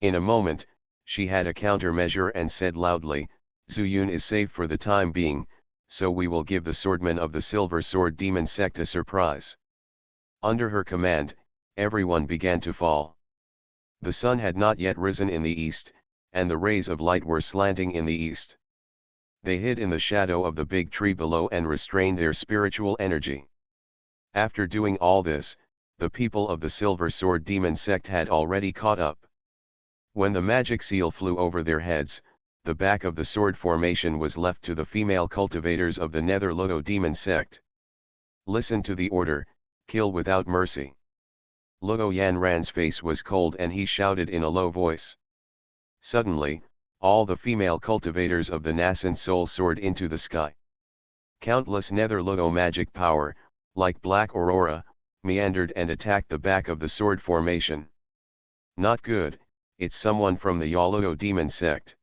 In a moment, she had a countermeasure and said loudly, "Zuyun is safe for the time being, so we will give the swordmen of the Silver Sword Demon sect a surprise." Under her command, everyone began to fall. The sun had not yet risen in the east, and the rays of light were slanting in the east. They hid in the shadow of the big tree below and restrained their spiritual energy. After doing all this, the people of the Silver Sword Demon sect had already caught up. When the magic seal flew over their heads, the back of the sword formation was left to the female cultivators of the Nether Luo Demon sect. Listen to the order, kill without mercy. Luo Yanran's face was cold and he shouted in a low voice. Suddenly, All the female cultivators of the nascent soul soared into the sky. Countless nether logo magic power, like black aurora, meandered and attacked the back of the sword formation. Not good, it's someone from the Yalogo demon sect.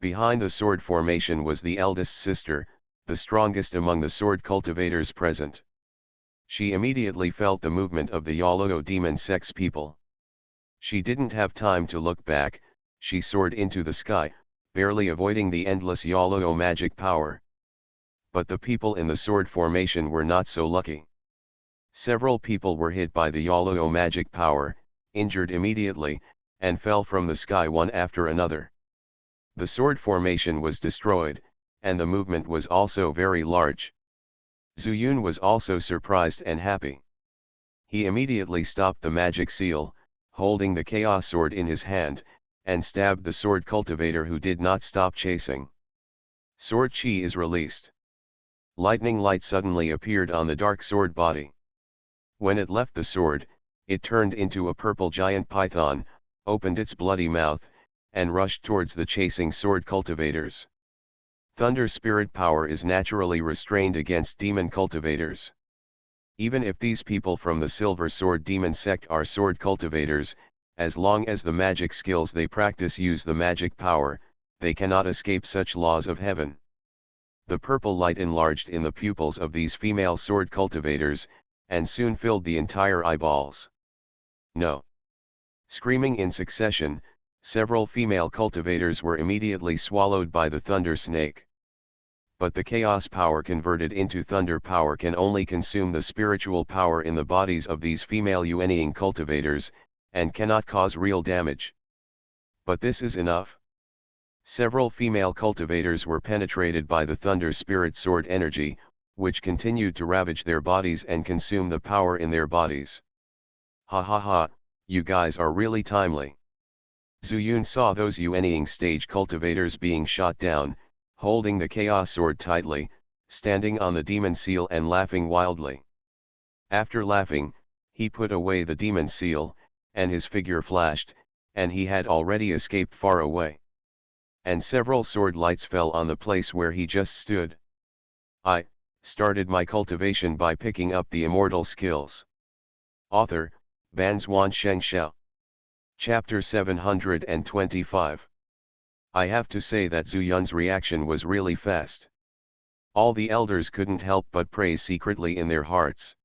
Behind the sword formation was the eldest sister, the strongest among the sword cultivators present. She immediately felt the movement of the Yalogo demon sect's people. She didn't have time to look back, she soared into the sky, barely avoiding the endless Yalogo magic power. But the people in the sword formation were not so lucky. Several people were hit by the Yalogo magic power, injured immediately, and fell from the sky one after another. The sword formation was destroyed, and the movement was also very large. Zuyun was also surprised and happy. He immediately stopped the magic seal, holding the chaos sword in his hand, and stabbed the sword cultivator who did not stop chasing. Sword chi is released. Lightning light suddenly appeared on the dark sword body. When it left the sword, it turned into a purple giant python, opened its bloody mouth, and rushed towards the chasing sword cultivators. Thunder spirit power is naturally restrained against demon cultivators. Even if these people from the Silver Sword Demon sect are sword cultivators, as long as the magic skills they practice use the magic power, they cannot escape such laws of heaven. The purple light enlarged in the pupils of these female sword cultivators, and soon filled the entire eyeballs. No! Screaming in succession, several female cultivators were immediately swallowed by the thunder snake. But the chaos power converted into thunder power can only consume the spiritual power in the bodies of these female Yuanying cultivators, and cannot cause real damage. But this is enough. Several female cultivators were penetrated by the thunder spirit sword energy, which continued to ravage their bodies and consume the power in their bodies. Ha ha ha, you guys are really timely. Zuyun saw those Yuanying stage cultivators being shot down, holding the chaos sword tightly, standing on the demon seal and laughing wildly. After laughing, he put away the demon seal, and his figure flashed, and he had already escaped far away. And several sword lights fell on the place where he just stood. I started my cultivation by picking up the immortal skills. Author, Banzuan Xianxia. Chapter 725. I have to say that Zuyun's reaction was really fast. All the elders couldn't help but praise secretly in their hearts.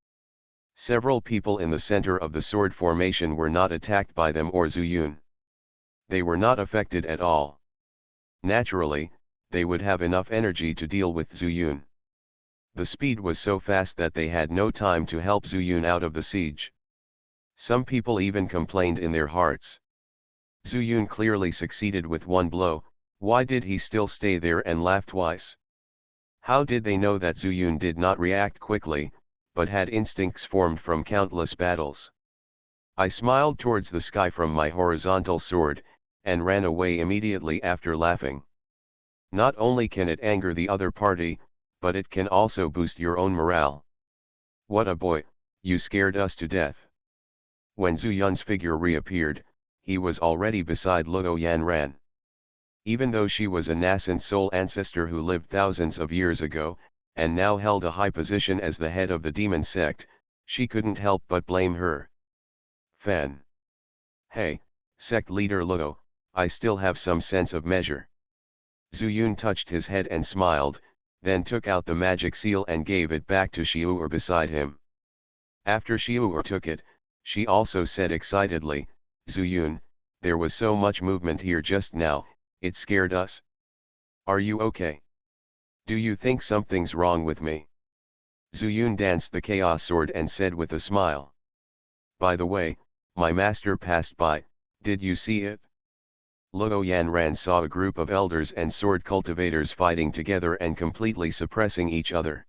Several people in the center of the sword formation were not attacked by them or Zuyun. They were not affected at all. Naturally, they would have enough energy to deal with Zuyun. The speed was so fast that they had no time to help Zuyun out of the siege. Some people even complained in their hearts. Zuyun clearly succeeded with one blow, why did he still stay there and laugh twice? How did they know that Zuyun did not react quickly, but had instincts formed from countless battles? I smiled towards the sky from my horizontal sword, and ran away immediately after laughing. Not only can it anger the other party, but it can also boost your own morale. What a boy, you scared us to death. When Zuyun's figure reappeared, he was already beside Luo Yanran. Even though she was a nascent soul ancestor who lived thousands of years ago, and now held a high position as the head of the demon sect, she couldn't help but blame her. Fan. Hey, sect leader Luo, I still have some sense of measure. Zuyun touched his head and smiled, then took out the magic seal and gave it back to Xiu'er beside him. After Xiu'er took it, she also said excitedly, Zuyun, there was so much movement here just now, it scared us. Are you okay? Do you think something's wrong with me? Zuyun danced the chaos sword and said with a smile. By the way, my master passed by, did you see it? Luo Yanran saw a group of elders and sword cultivators fighting together and completely suppressing each other.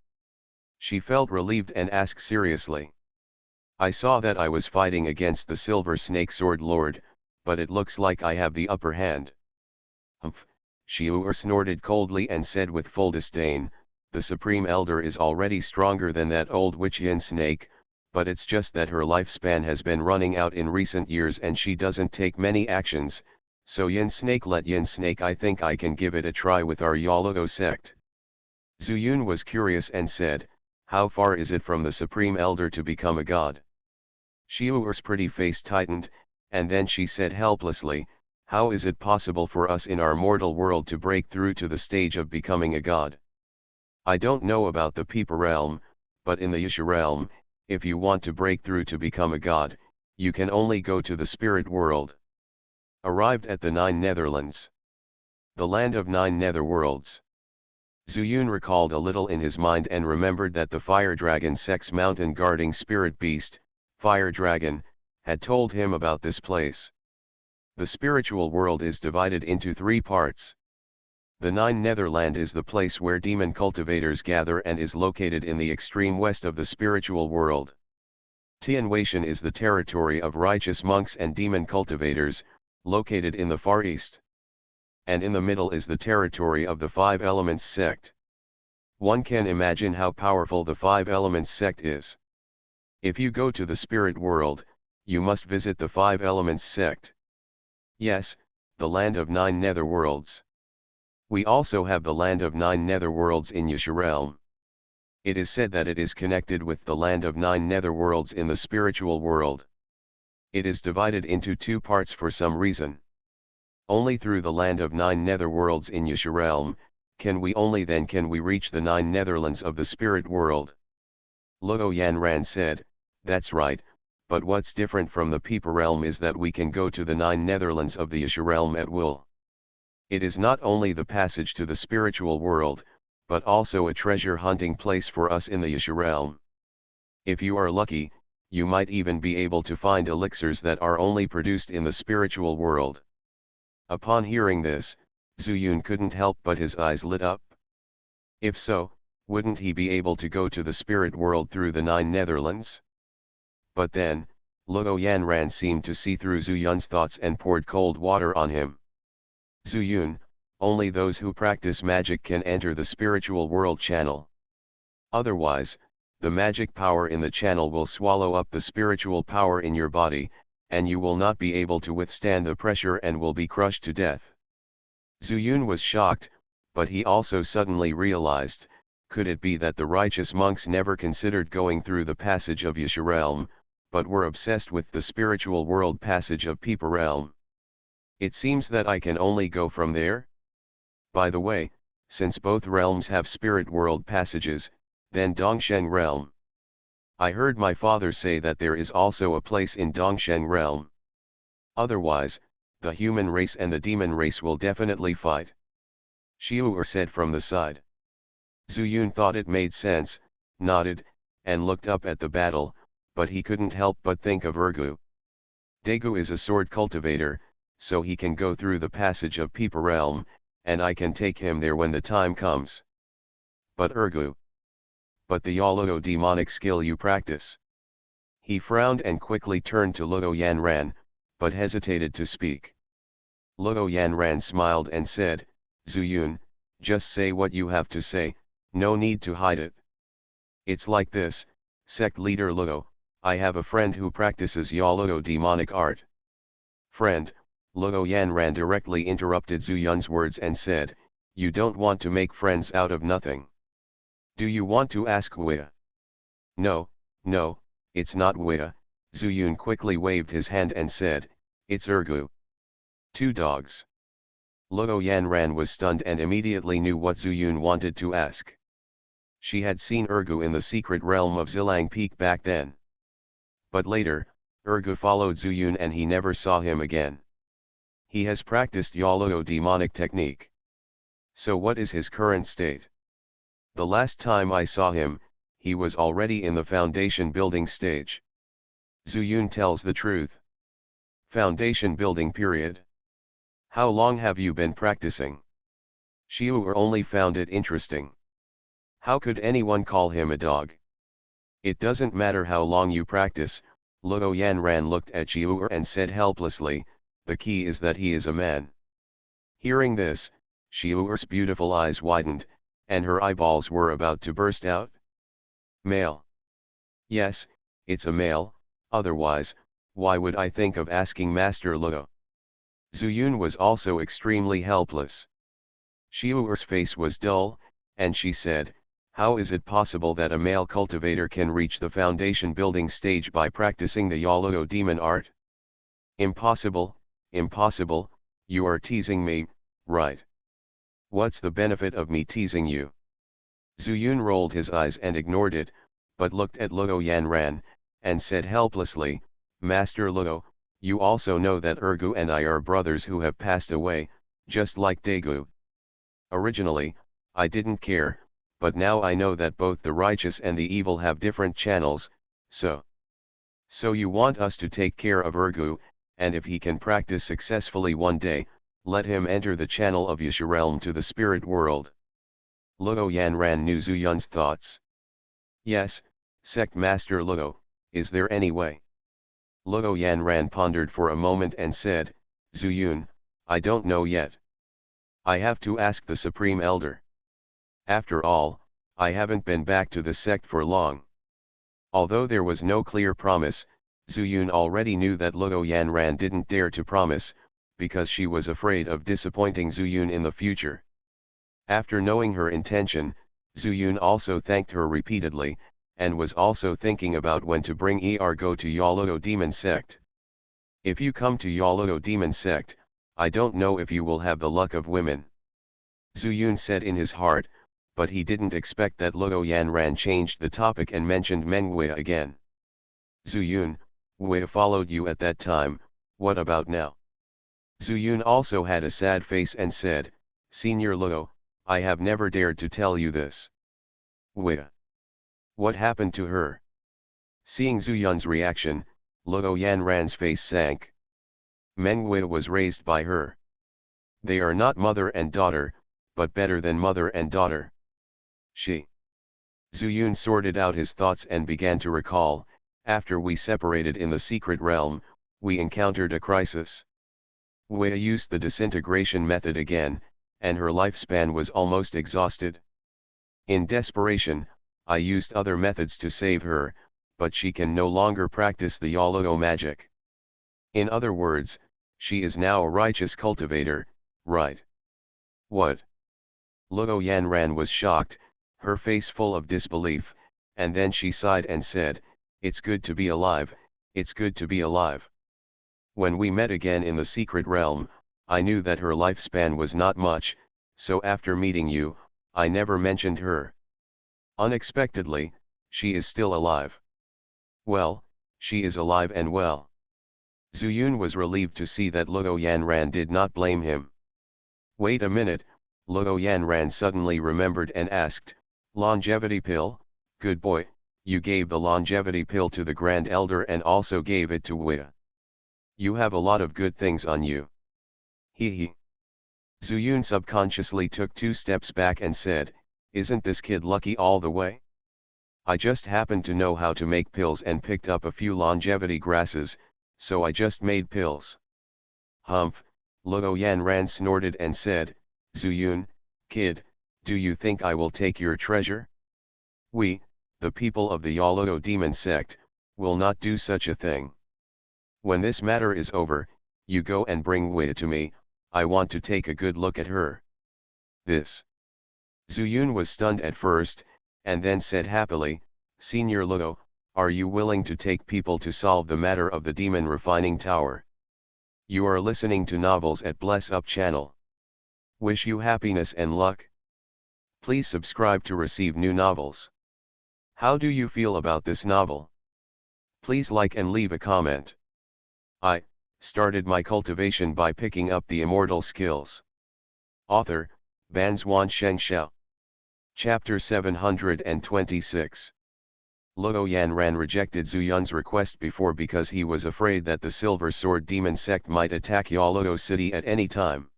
She felt relieved and asked seriously. I saw that I was fighting against the Silver Snake Sword Lord, but it looks like I have the upper hand. Humph, Xiu'er snorted coldly and said with full disdain, the Supreme Elder is already stronger than that old witch yin snake, but it's just that her lifespan has been running out in recent years and she doesn't take many actions, So yin snake, let yin snake, I think I can give it a try with our Yalogo sect. Zuyun was curious and said, how far is it from the Supreme Elder to become a god? Xiu'er's pretty face tightened, and then she said helplessly, how is it possible for us in our mortal world to break through to the stage of becoming a god? I don't know about the Peeper realm, but in the Yusha realm, if you want to break through to become a god, you can only go to the spirit world. Arrived at the 9 Netherlands. The land of 9 netherworlds. Zuyun recalled a little in his mind and remembered that the fire dragon Sex mountain guarding spirit beast, Fire Dragon, had told him about this place. The spiritual world is divided into 3 parts. The 9 Netherland is the place where demon cultivators gather and is located in the extreme west of the spiritual world. Tianwaishan is the territory of righteous monks and demon cultivators, located in the far east. And in the middle is the territory of the 5 Elements sect. One can imagine how powerful the 5 Elements sect is. If you go to the spirit world, you must visit the 5 Elements sect. Yes, the land of 9 netherworlds. We also have the land of 9 netherworlds in Yusha realm. It is said that it is connected with the land of 9 netherworlds in the spiritual world. It is divided into 2 parts for some reason. Only through the land of 9 netherworlds in Yusha realm, can we reach the 9 netherlands of the spirit world. Luo Yanran said, that's right, but what's different from the Peeper realm is that we can go to the 9 netherlands of the Yusha realm at will. It is not only the passage to the spiritual world, but also a treasure hunting place for us in the Yusha realm. If you are lucky, you might even be able to find elixirs that are only produced in the spiritual world. Upon hearing this, Zuyun couldn't help but his eyes lit up. If so, wouldn't he be able to go to the spirit world through the 9 netherlands? But then, Luo Yanran seemed to see through Zuyun's thoughts and poured cold water on him. Zuyun, only those who practice magic can enter the spiritual world channel. Otherwise, the magic power in the channel will swallow up the spiritual power in your body, and you will not be able to withstand the pressure and will be crushed to death. Zuyun was shocked, but he also suddenly realized, could it be that the righteous monks never considered going through the passage of Yusha realm, but were obsessed with the spiritual world passage of Peeper realm? It seems that I can only go from there? By the way, since both realms have spirit world passages, then Dongsheng realm. I heard my father say that there is also a place in Dongsheng realm. Otherwise, the human race and the demon race will definitely fight. Xiu'er said from the side. Zuyun thought it made sense, nodded, and looked up at the battle, but he couldn't help but think of Ergu. Daegu is a sword cultivator, so he can go through the passage of Peeper realm, and I can take him there when the time comes. But Ergu. But the Yalogo demonic skill you practice. He frowned and quickly turned to Luo Yanran, but hesitated to speak. Luo Yanran smiled and said, Zuyun, just say what you have to say, no need to hide it. It's like this, sect leader Luo, I have a friend who practices Yalogo demonic art. Friend, Luo Yanran directly interrupted Zuyun's words and said, you don't want to make friends out of nothing. Do you want to ask Wea? No, no, it's not Wea. Zuyun quickly waved his hand and said, it's Ergu. 2 dogs. Luo Yanran was stunned and immediately knew what Zuyun wanted to ask. She had seen Ergu in the secret realm of Zilang Peak back then. But later, Ergu followed Zuyun and he never saw him again. He has practiced Yalogo demonic technique. So what is his current state? The last time I saw him, he was already in the foundation building stage. Zuyun tells the truth. Foundation building period. How long have you been practicing? Xiu'er only found it interesting. How could anyone call him a dog? It doesn't matter how long you practice, Luo Yanran looked at Xiu'er and said helplessly, the key is that he is a man. Hearing this, Xiu'er's beautiful eyes widened, and her eyeballs were about to burst out. Male. Yes, it's a male, otherwise, why would I think of asking Master Luo? Zuyun was also extremely helpless. Xiuer's face was dull, and she said, "How is it possible that a male cultivator can reach the foundation building stage by practicing the Yoluo demon art? Impossible, impossible, you are teasing me, right? What's the benefit of me teasing you?" Zuyun rolled his eyes and ignored it, but looked at Luo Yanran, and said helplessly, "Master Luo, you also know that Ergu and I are brothers who have passed away, just like Daegu. Originally, I didn't care, but now I know that both the righteous and the evil have different channels, so you want us to take care of Ergu, and if he can practice successfully one day, let him enter the channel of Yasha realm to the spirit world." Luo Yanran knew Zuyun's thoughts. "Yes, Sect Master Luo, is there any way?" Luo Yanran pondered for a moment and said, "Zuyun, I don't know yet. I have to ask the Supreme Elder. After all, I haven't been back to the sect for long." Although there was no clear promise, Zuyun already knew that Luo Yanran didn't dare to promise, because she was afraid of disappointing Zuyun in the future. After knowing her intention, Zuyun also thanked her repeatedly, and was also thinking about when to bring Ergo to Yoluo Demon Sect. "If you come to Yoluo Demon Sect, I don't know if you will have the luck of women," Zuyun said in his heart, but he didn't expect that Luo Yanran changed the topic and mentioned Mengwei again. "Zuyun, Wei followed you at that time, what about now?" Zuyun also had a sad face and said, "Senior Luo, I have never dared to tell you this." "Wei? What happened to her?" Seeing Zuyun's reaction, Luo Yanran's face sank. "Mengwei was raised by her. They are not mother and daughter, but better than mother and daughter. She..." Zuyun sorted out his thoughts and began to recall, "After we separated in the secret realm, we encountered a crisis. Wei used the disintegration method again, and her lifespan was almost exhausted. In desperation, I used other methods to save her, but she can no longer practice the Yoluo magic. In other words, she is now a righteous cultivator, right?" "What?" Luo Yanran was shocked, her face full of disbelief, and then she sighed and said, "It's good to be alive, it's good to be alive. When we met again in the secret realm, I knew that her lifespan was not much, so after meeting you, I never mentioned her. Unexpectedly, she is still alive." "Well, she is alive and well." Zuyun was relieved to see that Luo Yanran did not blame him. "Wait a minute," Luo Yanran suddenly remembered and asked, "Longevity pill, good boy, you gave the longevity pill to the Grand Elder and also gave it to Wei. You have a lot of good things on you." He. Zuyun subconsciously took 2 steps back and said, "Isn't this kid lucky all the way? I just happened to know how to make pills and picked up a few longevity grasses, so I just made pills." "Humph," Luo Yanran snorted and said, "Zuyun, kid, do you think I will take your treasure? We, the people of the Yoluo demon sect, will not do such a thing. When this matter is over, you go and bring Wei to me, I want to take a good look at her." This. Zuyun was stunned at first, and then said happily, "Senior Luo, are you willing to take people to solve the matter of the demon refining tower? You are listening to novels at Bless Up channel. Wish you happiness and luck. Please subscribe to receive new novels. How do you feel about this novel? Please like and leave a comment. I started my cultivation by picking up the immortal skills." Author, Banzuan Xianxia. Chapter 726. Luo Yanran rejected Zuyun's request before because he was afraid that the Silver Sword Demon sect might attack Yoluo City at any time.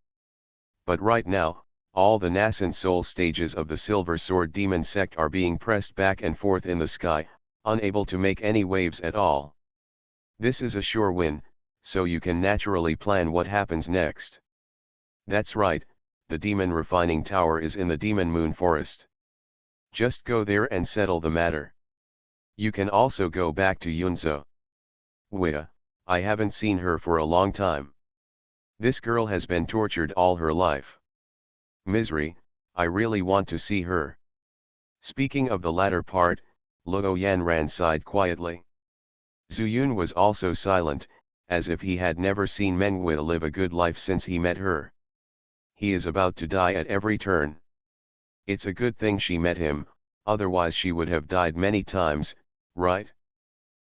But right now, all the nascent soul stages of the Silver Sword Demon sect are being pressed back and forth in the sky, unable to make any waves at all. This is a sure win, so you can naturally plan what happens next. That's right, the demon refining tower is in the Demon Moon Forest. Just go there and settle the matter. You can also go back to Yunzhou. Wei, I haven't seen her for a long time. This girl has been tortured all her life. Misery, I really want to see her. Speaking of the latter part, Luo Yanran sighed quietly. Zuyun was also silent, as if he had never seen Menghui live a good life since he met her. He is about to die at every turn. It's a good thing she met him, otherwise she would have died many times, right?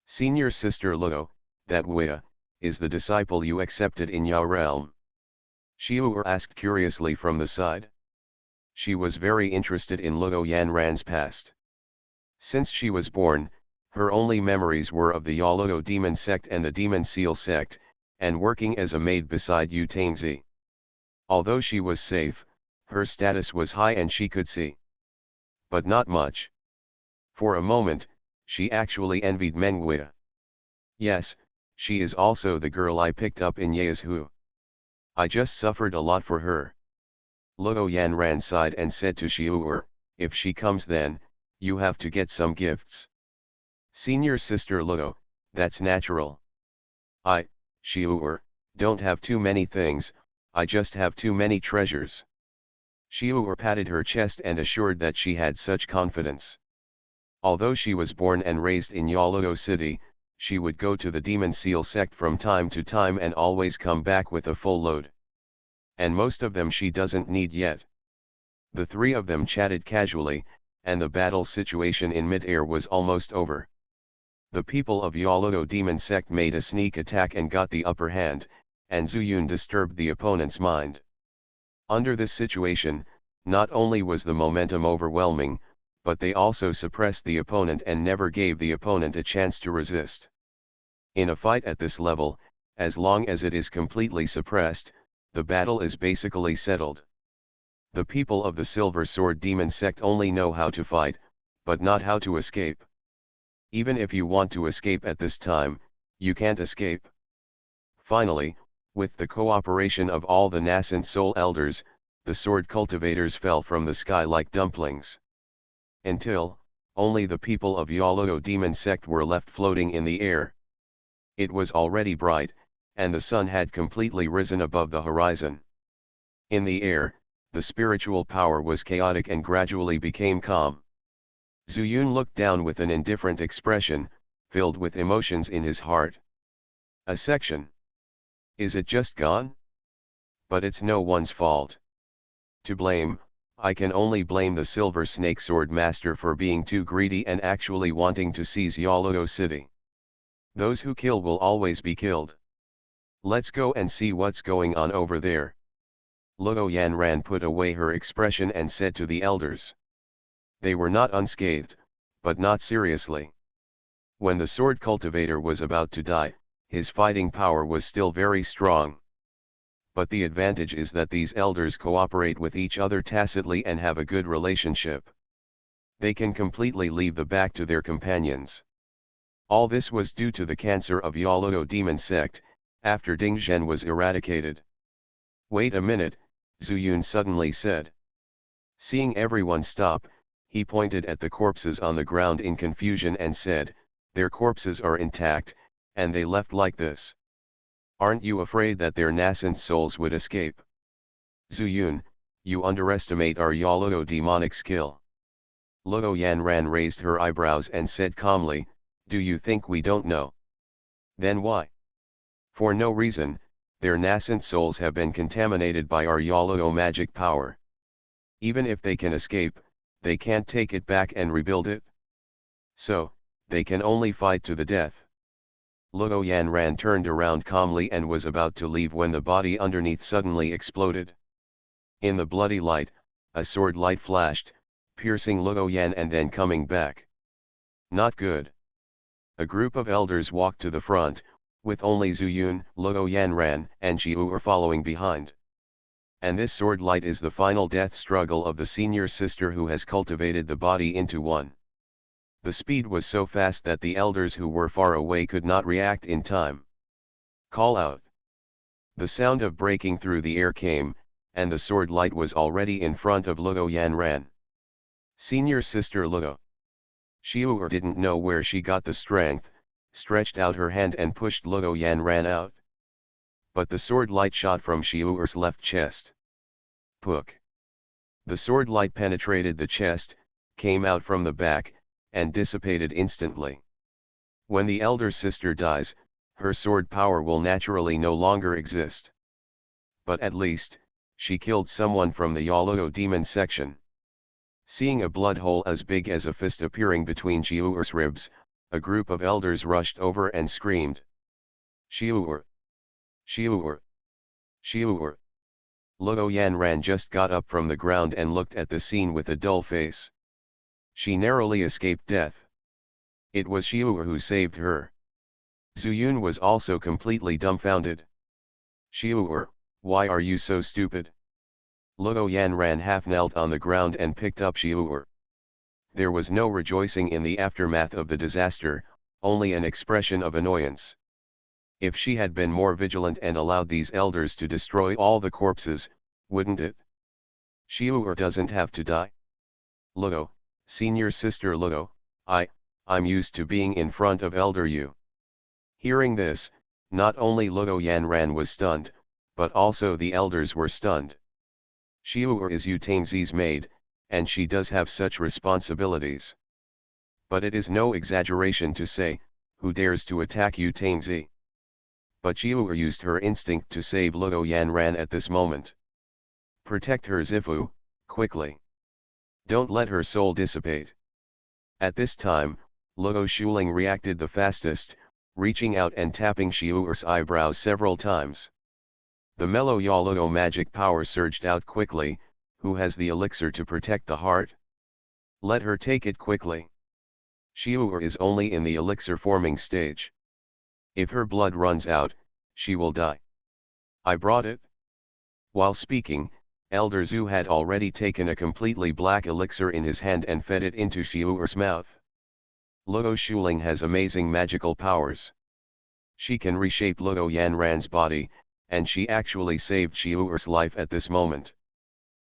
Senior sister Luo, that Wei, is the disciple you accepted in Yao realm? Xiu asked curiously from the side. She was very interested in Luo Yanran's past. Since she was born, her only memories were of the Yaluo demon sect and the demon seal sect, and working as a maid beside Yu Tangzi. Although she was safe, her status was high and she could see. But not much. For a moment, she actually envied Menghui. Yes, she is also the girl I picked up in Yeazhu. I just suffered a lot for her. Luo Yanran sighed and said to Xiu, if she comes then, you have to get some gifts. Senior sister Luo, that's natural. I, Xiu, don't have too many things, I just have too many treasures. Xiu patted her chest and assured that she had such confidence. Although she was born and raised in Yaluo City, she would go to the Demon Seal sect from time to time and always come back with a full load. And most of them she doesn't need yet. The three of them chatted casually, and the battle situation in mid-air was almost over. The people of Yaluo Demon Sect made a sneak attack and got the upper hand, and Zuyun disturbed the opponent's mind. Under this situation, not only was the momentum overwhelming, but they also suppressed the opponent and never gave the opponent a chance to resist. In a fight at this level, as long as it is completely suppressed, the battle is basically settled. The people of the Silver Sword Demon Sect only know how to fight, but not how to escape. Even if you want to escape at this time, you can't escape. Finally, with the cooperation of all the nascent soul elders, the sword cultivators fell from the sky like dumplings. Until, only the people of Yaluo Demon Sect were left floating in the air. It was already bright, and the sun had completely risen above the horizon. In the air, the spiritual power was chaotic and gradually became calm. Zuyun looked down with an indifferent expression, filled with emotions in his heart. A section. Is it just gone? But it's no one's fault. To blame, I can only blame the Silver Snake Sword Master for being too greedy and actually wanting to seize Yaluo City. Those who kill will always be killed. Let's go and see what's going on over there. Luo Yanran put away her expression and said to the elders. They were not unscathed, but not seriously. When the sword cultivator was about to die, his fighting power was still very strong. But the advantage is that these elders cooperate with each other tacitly and have a good relationship. They can completely leave the back to their companions. All this was due to the cancer of Yaluo Demon Sect, after Ding Zhen was eradicated. Wait a minute, Zuyun suddenly said. Seeing everyone stop, he pointed at the corpses on the ground in confusion and said, their corpses are intact, and they left like this. Aren't you afraid that their nascent souls would escape? Zuyun, you underestimate our Yaluo demonic skill. Luo Yanran raised her eyebrows and said calmly, do you think we don't know? Then why? For no reason, their nascent souls have been contaminated by our Yaluo magic power. Even if they can escape, they can't take it back and rebuild it. So, they can only fight to the death. Luo Yanran turned around calmly and was about to leave when the body underneath suddenly exploded. In the bloody light, a sword light flashed, piercing Luo Yan and then coming back. Not good. A group of elders walked to the front, with only Zuyun, Luo Yanran, and Xiu following behind. And this sword light is the final death struggle of the senior sister who has cultivated the body into one. The speed was so fast that the elders who were far away could not react in time. Call out. The sound of breaking through the air came, and the sword light was already in front of Luo Yanran. Senior sister Luo. Xiu didn't know where she got the strength, stretched out her hand and pushed Luo Yanran out. but the sword light shot from Xiu'er's left chest. Pook! The sword light penetrated the chest, came out from the back, and dissipated instantly. When the elder sister dies, her sword power will naturally no longer exist. But at least, she killed someone from the Yologo demon section. Seeing a blood hole as big as a fist appearing between Xiu'er's ribs, a group of elders rushed over and screamed. Xiu'er! Xiu'er! Xiu'er! Luo Yanran just got up from the ground and looked at the scene with a dull face. She narrowly escaped death. It was Xiu'er who saved her. Zuyun was also completely dumbfounded. Xiu'er, why are you so stupid? Luo Yanran half knelt on the ground and picked up Xiu'er. There was no rejoicing in the aftermath of the disaster, only an expression of annoyance. If she had been more vigilant and allowed these elders to destroy all the corpses, wouldn't it? Xiu'er doesn't have to die. Luo, senior sister Luo, I'm used to being in front of elder you. Hearing this, not only Luo Yanran was stunned, but also the elders were stunned. Xiu'er is Yu Tangzi's maid, and she does have such responsibilities. But it is no exaggeration to say, who dares to attack Yu Tangzi? But Xiu'er used her instinct to save Luo Yanran at this moment. Protect her Zifu, quickly. Don't let her soul dissipate. At this time, Luo Shuling reacted the fastest, reaching out and tapping Xiu'er's eyebrows several times. The mellow Yaluo magic power surged out quickly. Who has the elixir to protect the heart? Let her take it quickly. Xiu'er is only in the elixir forming stage. If her blood runs out, she will die. I brought it. While speaking, Elder Zhu had already taken a completely black elixir in his hand and fed it into Xiu'er's mouth. Luo Shuling has amazing magical powers. She can reshape Luo Yanran's body, and she actually saved Xiu'er's life at this moment.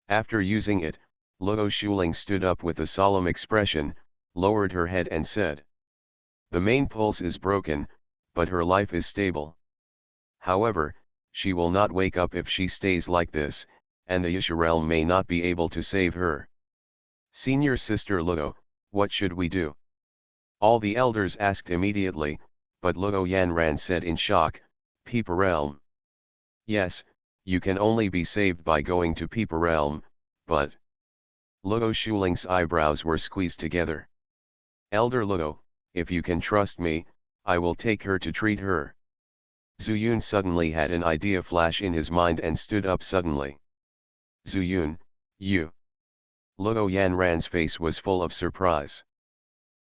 After using it, Luo Shuling stood up with a solemn expression, lowered her head and said, "The main pulse is broken, but her life is stable. However, she will not wake up if she stays like this, and the Yisha realm may not be able to save her. Senior sister Luo, what should we do?" All the elders asked immediately, but Luo Yanran said in shock, "Peepa realm. Yes, you can only be saved by going to Peepa realm, but..." Luo Shuling's eyebrows were squeezed together. "Elder Luo, if you can trust me, I will take her to treat her." Zuyun suddenly had an idea flash in his mind and stood up suddenly. "Zuyun, you..." Luo Yanran's face was full of surprise.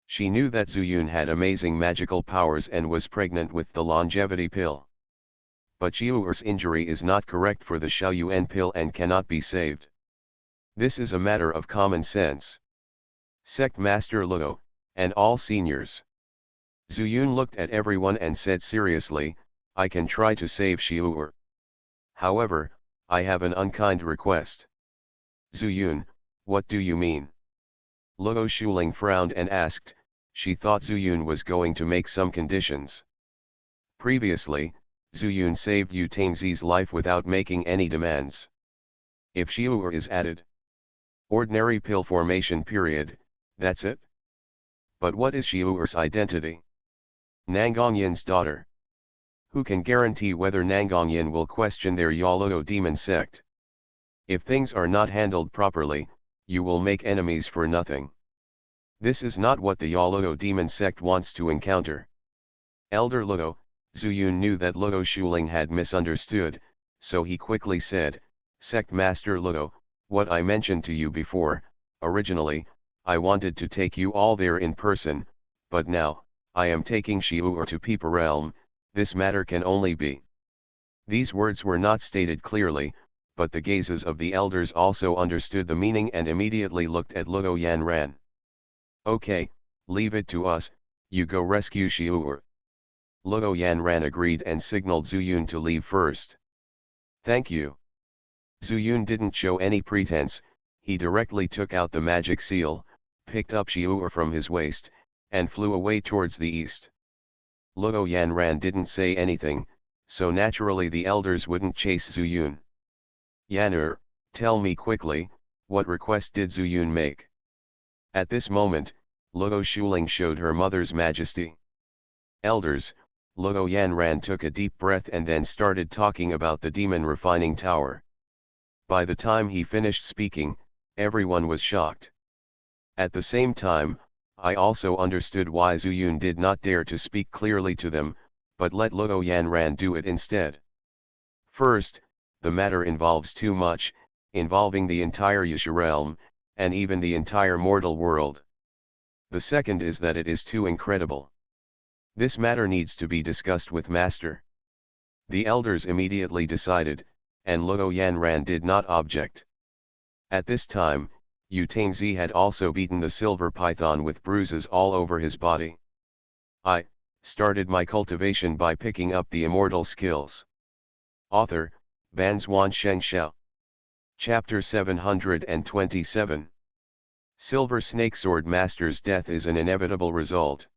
She knew that Zuyun had amazing magical powers and was pregnant with the longevity pill. But Xiu'er's injury is not correct for the Xiaoyuan pill and cannot be saved. This is a matter of common sense. Sect Master Luo, and all seniors. Zuyun looked at everyone and said seriously, "I can try to save Xiu'er. However, I have an unkind request." "Zuyun, what do you mean?" Luo Shuling frowned and asked. She thought Zuyun was going to make some conditions. Previously, Zuyun saved Yu Tangzi's life without making any demands. If Xiu'er is added, ordinary pill formation period, that's it? But what is Xiu'er's identity? Nangongyan's daughter. Who can guarantee whether Nangongyan will question their Yaluo demon sect? If things are not handled properly, you will make enemies for nothing. This is not what the Yaluo demon sect wants to encounter. Elder Luo, Zuyun knew that Luo Shuling had misunderstood, so he quickly said, "Sect Master Luo, what I mentioned to you before, originally, I wanted to take you all there in person, but now, I am taking Xiu'er to Peepa realm, this matter can only be." These words were not stated clearly, but the gazes of the elders also understood the meaning and immediately looked at Luo Yanran. "Okay, leave it to us, you go rescue Xiu'er." Luo Yanran agreed and signaled Zuyun to leave first. "Thank you." Zuyun didn't show any pretense, he directly took out the magic seal, picked up Xiu'er from his waist, and flew away towards the east. Luo Yanran didn't say anything, so naturally the elders wouldn't chase Zuyun. Yan'er, tell me quickly, what request did Zuyun make? At this moment, Luo Shuling showed her mother's majesty. Elders, Luo Yanran took a deep breath and then started talking about the demon refining tower. By the time he finished speaking, everyone was shocked. At the same time, I also understood why Zuyun did not dare to speak clearly to them, but let Luo Yanran do it instead. First, the matter involves too much, involving the entire Yusha realm, and even the entire mortal world. The second is that it is too incredible. This matter needs to be discussed with Master. The elders immediately decided, and Luo Yanran did not object. At this time, Yu Tangzi had also beaten the silver python with bruises all over his body. I started my cultivation by picking up the immortal skills. Author, Banzuan Xianxia. Chapter 727. Silver Snake Sword Master's death is an inevitable result.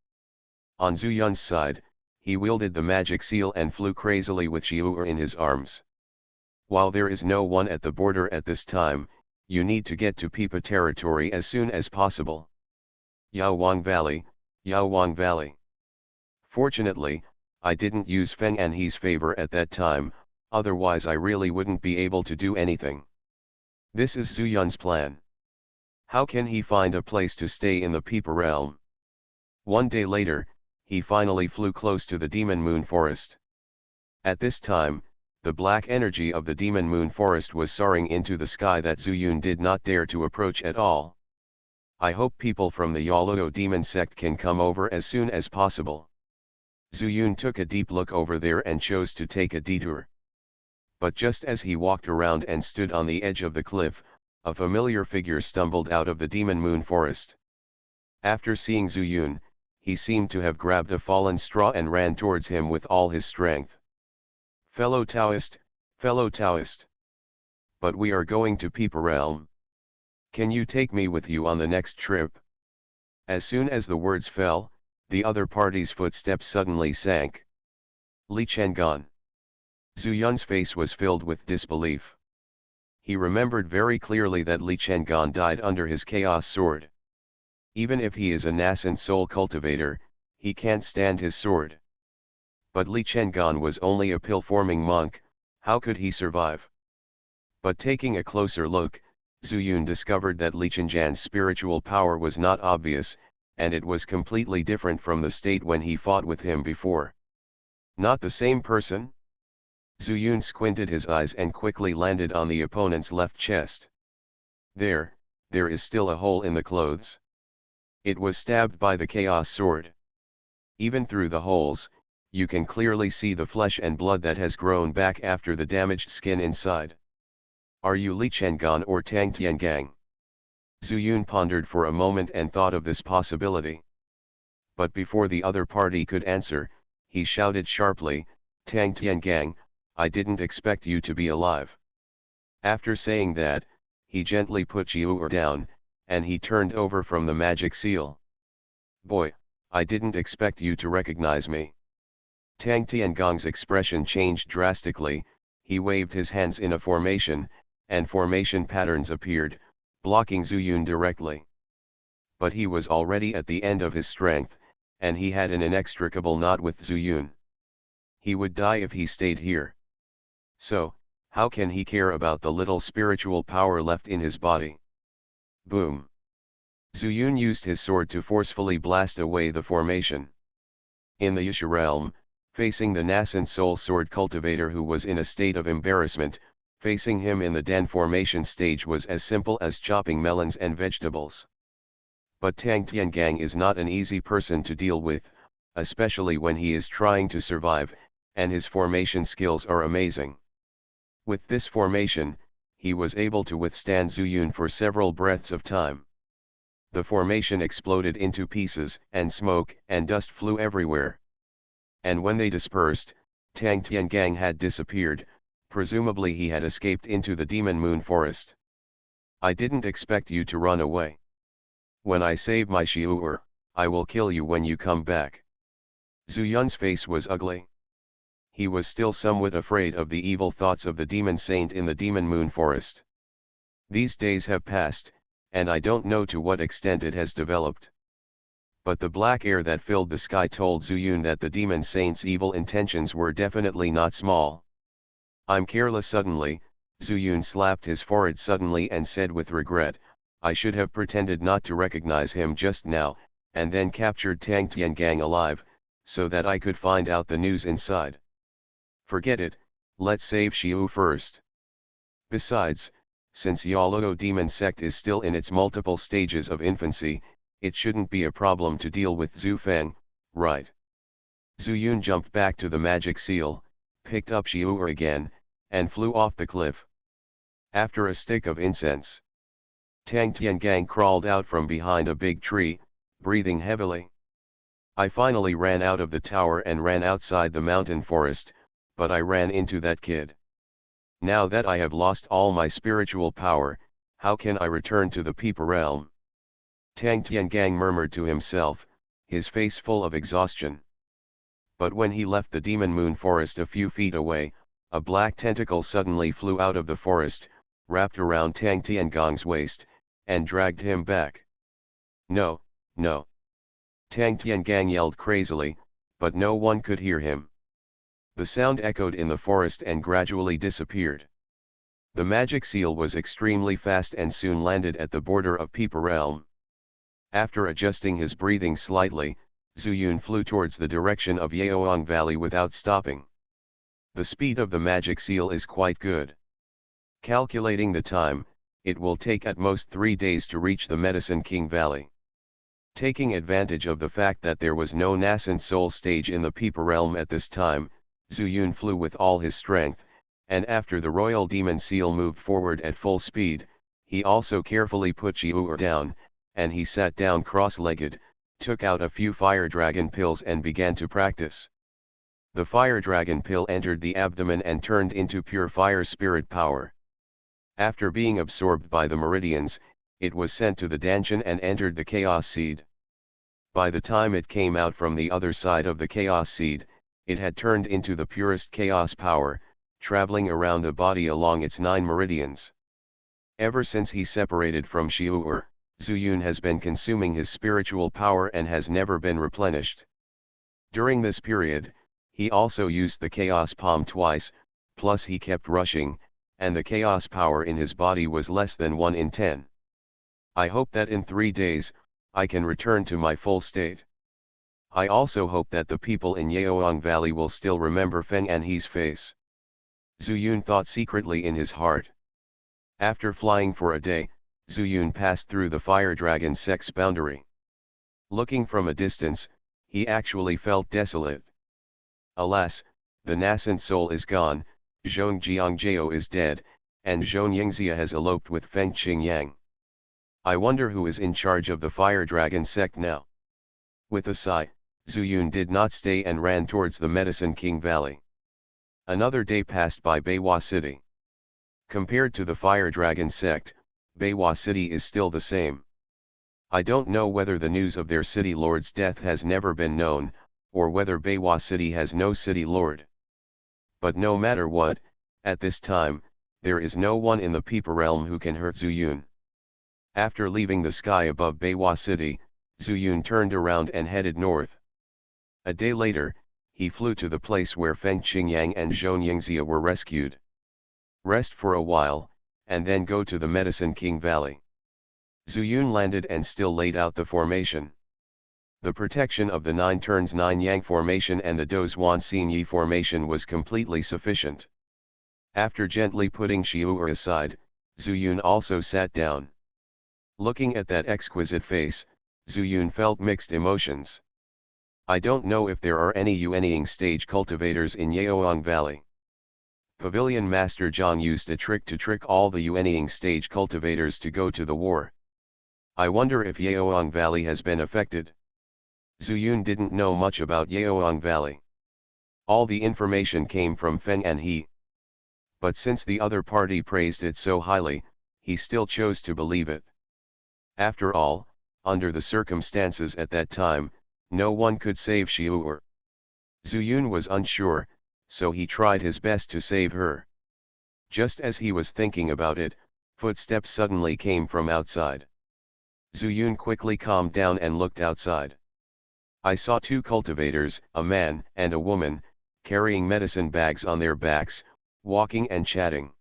On Zuyun's side, he wielded the magic seal and flew crazily with Xiu'er in his arms. While there is no one at the border at this time, you need to get to Pipa territory as soon as possible. Yaowang Valley, Yaowang Valley. Fortunately, I didn't use Feng Anhe's favor at that time, otherwise I really wouldn't be able to do anything. This is Zuyun's plan. How can he find a place to stay in the Pipa realm? One day later, he finally flew close to the Demon Moon Forest. At this time, the black energy of the Demon Moon Forest was soaring into the sky that Zuyun did not dare to approach at all. I hope people from the Yaluo demon sect can come over as soon as possible. Zuyun took a deep look over there and chose to take a detour. But just as he walked around and stood on the edge of the cliff, a familiar figure stumbled out of the Demon Moon Forest. After seeing Zuyun, he seemed to have grabbed a fallen straw and ran towards him with all his strength. Fellow Taoist, fellow Taoist. But we are going to Pipa realm. Can you take me with you on the next trip? As soon as the words fell, the other party's footsteps suddenly sank. Li Chengan. Zuyun's face was filled with disbelief. He remembered very clearly that Li Chengan died under his chaos sword. Even if he is a nascent soul cultivator, he can't stand his sword. But Li Chengan was only a pill-forming monk, how could he survive? But taking a closer look, Zuyun discovered that Li Chengan's spiritual power was not obvious, and it was completely different from the state when he fought with him before. Not the same person? Zuyun squinted his eyes and quickly landed on the opponent's left chest. There is still a hole in the clothes. It was stabbed by the chaos sword. Even through the holes, you can clearly see the flesh and blood that has grown back after the damaged skin inside. Are you Li Chengan or Tang Tiangang? Zuyun pondered for a moment and thought of this possibility. But before the other party could answer, he shouted sharply, Tang Tiangang, I didn't expect you to be alive. After saying that, he gently put Xiu'er down, and he turned over from the magic seal. Boy, I didn't expect you to recognize me. Tang Tiangong's expression changed drastically, he waved his hands in a formation, and formation patterns appeared, blocking Zuyun directly. But he was already at the end of his strength, and he had an inextricable knot with Zuyun. He would die if he stayed here. So, how can he care about the little spiritual power left in his body? Boom! Zuyun used his sword to forcefully blast away the formation. In the Yusha realm, facing the nascent soul sword cultivator who was in a state of embarrassment, facing him in the Dan formation stage was as simple as chopping melons and vegetables. But Tang Tiangang is not an easy person to deal with, especially when he is trying to survive, and his formation skills are amazing. With this formation, he was able to withstand Zuyun for several breaths of time. The formation exploded into pieces, and smoke and dust flew everywhere. And when they dispersed, Tang Tiangang had disappeared, presumably he had escaped into the Demon Moon Forest. I didn't expect you to run away. When I save my Xiu'er, I will kill you when you come back. Zuyun's face was ugly. he was still somewhat afraid of the evil thoughts of the demon saint in the demon moon forest. These days have passed, and I don't know to what extent it has developed. But the black air that filled the sky told Zuyun that the demon saint's evil intentions were definitely not small. I'm careless. Suddenly, Zuyun slapped his forehead suddenly and said with regret, I should have pretended not to recognize him just now, and then captured Tang Tiangang alive, so that I could find out the news inside. Forget it, let's save Xiu first. Besides, since Yaluo demon sect is still in its multiple stages of infancy, it shouldn't be a problem to deal with Zhu Feng, right? Zuyun jumped back to the magic seal, picked up Xiu again, and flew off the cliff. After a stick of incense, Tang Tiangang crawled out from behind a big tree, breathing heavily. I finally ran out of the tower and ran outside the mountain forest, but I ran into that kid. Now that I have lost all my spiritual power, how can I return to the Peeper realm? Tang Tiangang murmured to himself, his face full of exhaustion. But when he left the demon moon forest a few feet away, a black tentacle suddenly flew out of the forest, wrapped around Tang Tiangang's waist, and dragged him back. No, no. Tang Tiangang yelled crazily, but no one could hear him. The sound echoed in the forest and gradually disappeared. The magic seal was extremely fast and soon landed at the border of Peeper realm. After adjusting his breathing slightly, Zuyun flew towards the direction of Yaoang Valley without stopping. The speed of the magic seal is quite good. Calculating the time, it will take at most 3 days to reach the Medicine King Valley. Taking advantage of the fact that there was no nascent soul stage in the Peeper realm at this time, Zuyun flew with all his strength, and after the royal demon seal moved forward at full speed, he also carefully put Xiu down, and he sat down cross-legged, took out a few fire dragon pills and began to practice. The fire dragon pill entered the abdomen and turned into pure fire spirit power. After being absorbed by the meridians, it was sent to the Danshan and entered the chaos seed. By the time it came out from the other side of the chaos seed, it had turned into the purest chaos power, traveling around the body along its 9 meridians. Ever since he separated from Xiu, Zuyun has been consuming his spiritual power and has never been replenished. During this period, he also used the chaos palm twice, plus he kept rushing, and the chaos power in his body was less than 1 in 10. I hope that in 3 days, I can return to my full state. I also hope that the people in Yaoang Valley will still remember Feng Anhe's face. Zuyun thought secretly in his heart. After flying for a day, Zuyun passed through the fire dragon sect's boundary. Looking from a distance, he actually felt desolate. Alas, the nascent soul is gone, Zhong Jiangjao is dead, and Zhong Yingxia has eloped with Feng Qingyang. I wonder who is in charge of the fire dragon sect now. With a sigh, Zuyun did not stay and ran towards the Medicine King Valley. Another day passed by Beiwa City. Compared to the fire dragon sect, Beiwa City is still the same. I don't know whether the news of their city lord's death has never been known, or whether Beiwa City has no city lord. But no matter what, at this time, there is no one in the Peeper realm who can hurt Zuyun. After leaving the sky above Beiwa City, Zuyun turned around and headed north. A day later, he flew to the place where Feng Qingyang and Zhong Yingxia were rescued. Rest for a while, and then go to the Medicine King Valley. Zuyun landed and still laid out the formation. The protection of the 9 turns 9 Yang formation and the Dozhuan Xinyi formation was completely sufficient. After gently putting Xiu aside, Zuyun also sat down. Looking at that exquisite face, Zuyun felt mixed emotions. I don't know if there are any Yuanying stage cultivators in Yaoang Valley. Pavilion Master Zhang used a trick to trick all the Yuanying stage cultivators to go to the war. I wonder if Yaoang Valley has been affected. Zuyun didn't know much about Yaoang Valley. All the information came from Feng Anhe. But since the other party praised it so highly, he still chose to believe it. After all, under the circumstances at that time, no one could save Xiu. Zuyun was unsure, so he tried his best to save her. Just as he was thinking about it, footsteps suddenly came from outside. Zuyun quickly calmed down and looked outside. I saw two cultivators, a man and a woman, carrying medicine bags on their backs, walking and chatting.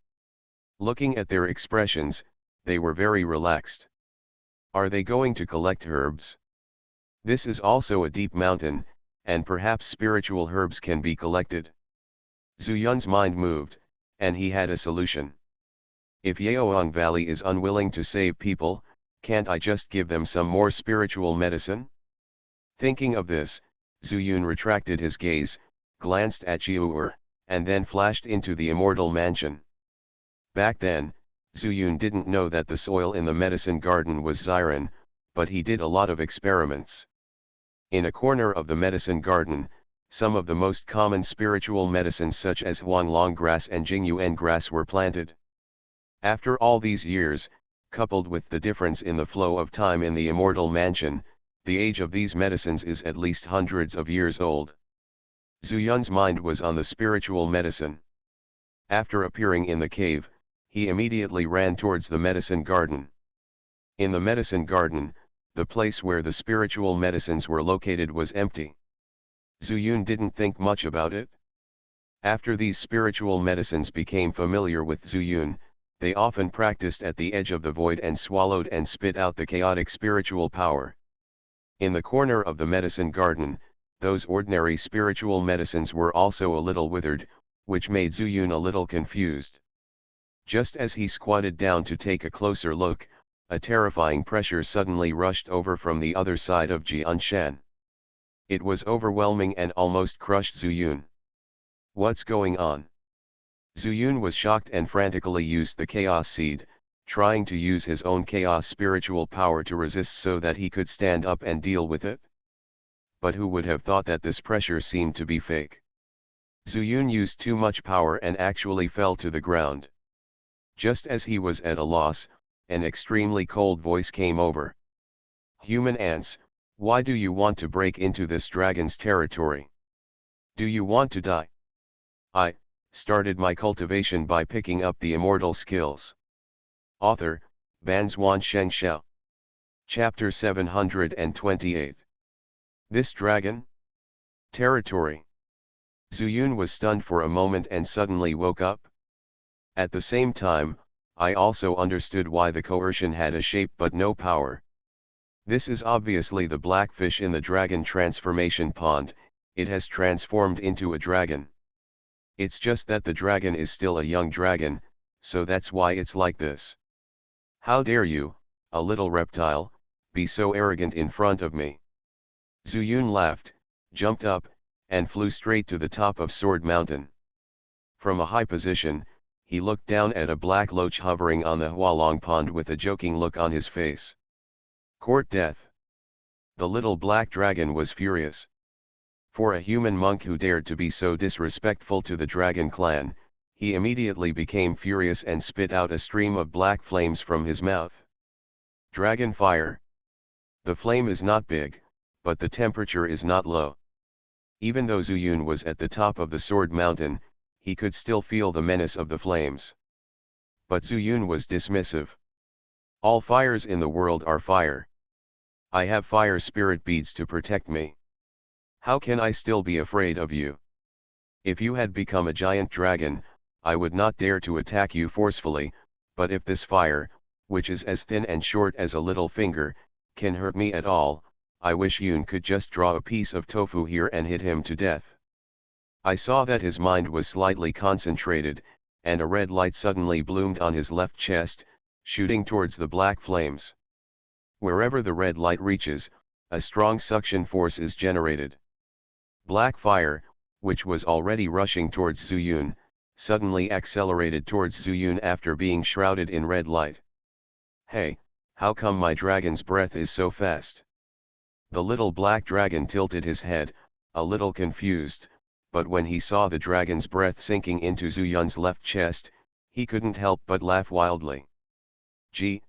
Looking at their expressions, they were very relaxed. Are they going to collect herbs? This is also a deep mountain, and perhaps spiritual herbs can be collected. Zuyun's mind moved, and he had a solution. If Yaoang Valley is unwilling to save people, can't I just give them some more spiritual medicine? Thinking of this, Zuyun retracted his gaze, glanced at Jiu'er, and then flashed into the immortal mansion. Back then, Zuyun didn't know that the soil in the medicine garden was Xiran, but he did a lot of experiments. In a corner of the medicine garden, some of the most common spiritual medicines such as huanglong grass and jingyuan grass were planted. After all these years, coupled with the difference in the flow of time in the immortal mansion, the age of these medicines is at least hundreds of years old. Zuyun's mind was on the spiritual medicine. After appearing in the cave, he immediately ran towards the medicine garden. In the medicine garden, the place where the spiritual medicines were located was empty. Zuyun didn't think much about it. After these spiritual medicines became familiar with Zuyun, they often practiced at the edge of the void and swallowed and spit out the chaotic spiritual power. In the corner of the medicine garden, those ordinary spiritual medicines were also a little withered, which made Zuyun a little confused. Just as he squatted down to take a closer look, a terrifying pressure suddenly rushed over from the other side of Jianshan. It was overwhelming and almost crushed Zuyun. What's going on? Zuyun was shocked and frantically used the chaos seed, trying to use his own chaos spiritual power to resist so that he could stand up and deal with it. But who would have thought that this pressure seemed to be fake? Zuyun used too much power and actually fell to the ground. Just as he was at a loss, an extremely cold voice came over. Human ants, why do you want to break into this dragon's territory? Do you want to die? I started my cultivation by picking up the immortal skills. Author, Banzuan Xianxia. Chapter 728. This dragon? Territory. Zuyun was stunned for a moment and suddenly woke up. At the same time, I also understood why the coercion had a shape but no power. This is obviously the black fish in the dragon transformation pond. It has transformed into a dragon. It's just that the dragon is still a young dragon, so that's why it's like this. How dare you, a little reptile, be so arrogant in front of me? Zuyun laughed, jumped up, and flew straight to the top of Sword Mountain. From a high position, he looked down at a black loach hovering on the Hualong pond with a joking look on his face. Court death. The little black dragon was furious. For a human monk who dared to be so disrespectful to the dragon clan, he immediately became furious and spit out a stream of black flames from his mouth. Dragon fire. The flame is not big, but the temperature is not low. Even though Zuyun was at the top of the Sword Mountain, he could still feel the menace of the flames. But Zuyun was dismissive. All fires in the world are fire. I have fire spirit beads to protect me. How can I still be afraid of you? If you had become a giant dragon, I would not dare to attack you forcefully, but if this fire, which is as thin and short as a little finger, can hurt me at all, I wish Yun could just draw a piece of tofu here and hit him to death. I saw that his mind was slightly concentrated, and a red light suddenly bloomed on his left chest, shooting towards the black flames. Wherever the red light reaches, a strong suction force is generated. Black fire, which was already rushing towards Zuyun, suddenly accelerated towards Zuyun after being shrouded in red light. Hey, how come my dragon's breath is so fast? The little black dragon tilted his head, a little confused, but when he saw the dragon's breath sinking into Zuyun's left chest, he couldn't help but laugh wildly. Gee,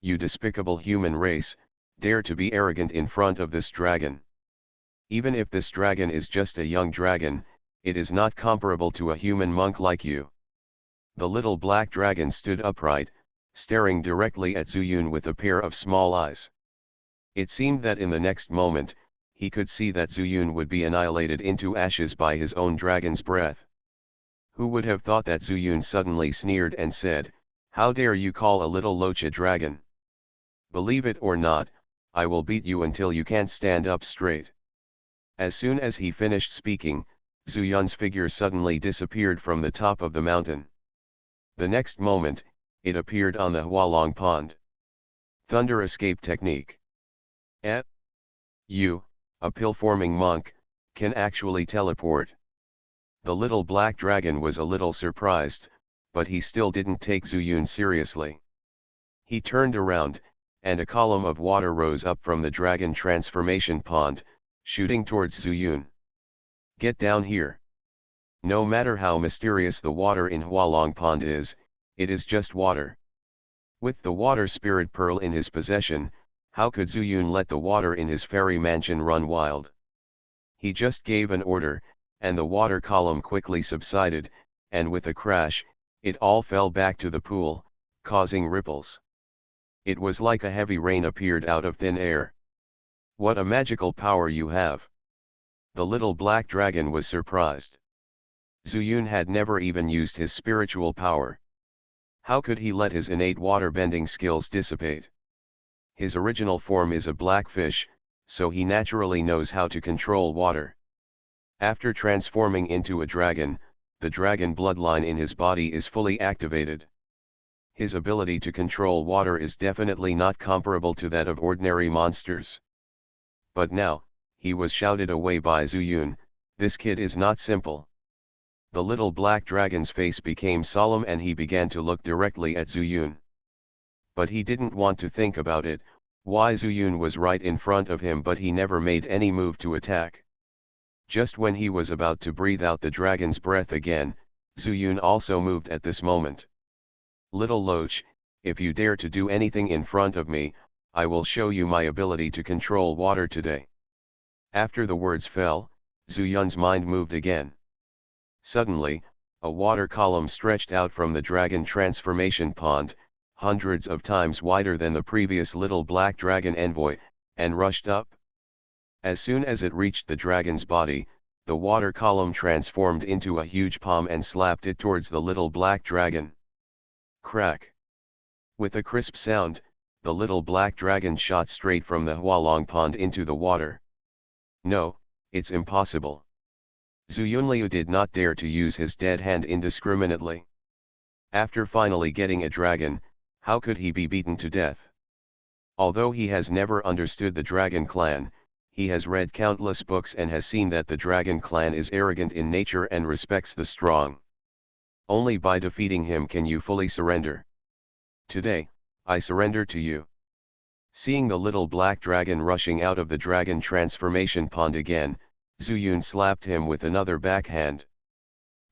you despicable human race, dare to be arrogant in front of this dragon. Even if this dragon is just a young dragon, it is not comparable to a human monk like you. The little black dragon stood upright, staring directly at Zuyun with a pair of small eyes. It seemed that in the next moment, he could see that Zuyun would be annihilated into ashes by his own dragon's breath. Who would have thought that Zuyun suddenly sneered and said, "How dare you call a little loach a dragon? Believe it or not, I will beat you until you can't stand up straight." As soon as he finished speaking, Zuyun's figure suddenly disappeared from the top of the mountain. The next moment, it appeared on the Hualong Pond. Thunder escape technique. You, a pill-forming monk, can actually teleport. The little black dragon was a little surprised, but he still didn't take Zuyun seriously. He turned around, and a column of water rose up from the dragon transformation pond, shooting towards Zuyun. "Get down here. No matter how mysterious the water in Hualong Pond is, it is just water." With the water spirit pearl in his possession, how could Zuyun let the water in his fairy mansion run wild? He just gave an order, and the water column quickly subsided, and with a crash, it all fell back to the pool, causing ripples. It was like a heavy rain appeared out of thin air. "What a magical power you have!" The little black dragon was surprised. Zuyun had never even used his spiritual power. How could he let his innate water-bending skills dissipate? His original form is a black fish, so he naturally knows how to control water. After transforming into a dragon, the dragon bloodline in his body is fully activated. His ability to control water is definitely not comparable to that of ordinary monsters. But now, he was shouted away by Zuyun, "This kid is not simple." The little black dragon's face became solemn and he began to look directly at Zuyun. But he didn't want to think about it, why Zuyun was right in front of him, but he never made any move to attack. Just when he was about to breathe out the dragon's breath again, Zuyun also moved at this moment. "Little loach, if you dare to do anything in front of me, I will show you my ability to control water today." After the words fell, Zuyun's mind moved again. Suddenly, a water column stretched out from the dragon transformation pond, hundreds of times wider than the previous little black dragon envoy, and rushed up. As soon as it reached the dragon's body, the water column transformed into a huge palm and slapped it towards the little black dragon. Crack! With a crisp sound, the little black dragon shot straight from the Hualong Pond into the water. "No, it's impossible." Zuyunliu did not dare to use his dead hand indiscriminately. After finally getting a dragon, how could he be beaten to death? Although he has never understood the dragon clan, he has read countless books and has seen that the dragon clan is arrogant in nature and respects the strong. Only by defeating him can you fully surrender. Today, I surrender to you. Seeing the little black dragon rushing out of the dragon transformation pond again, Zuyun slapped him with another backhand.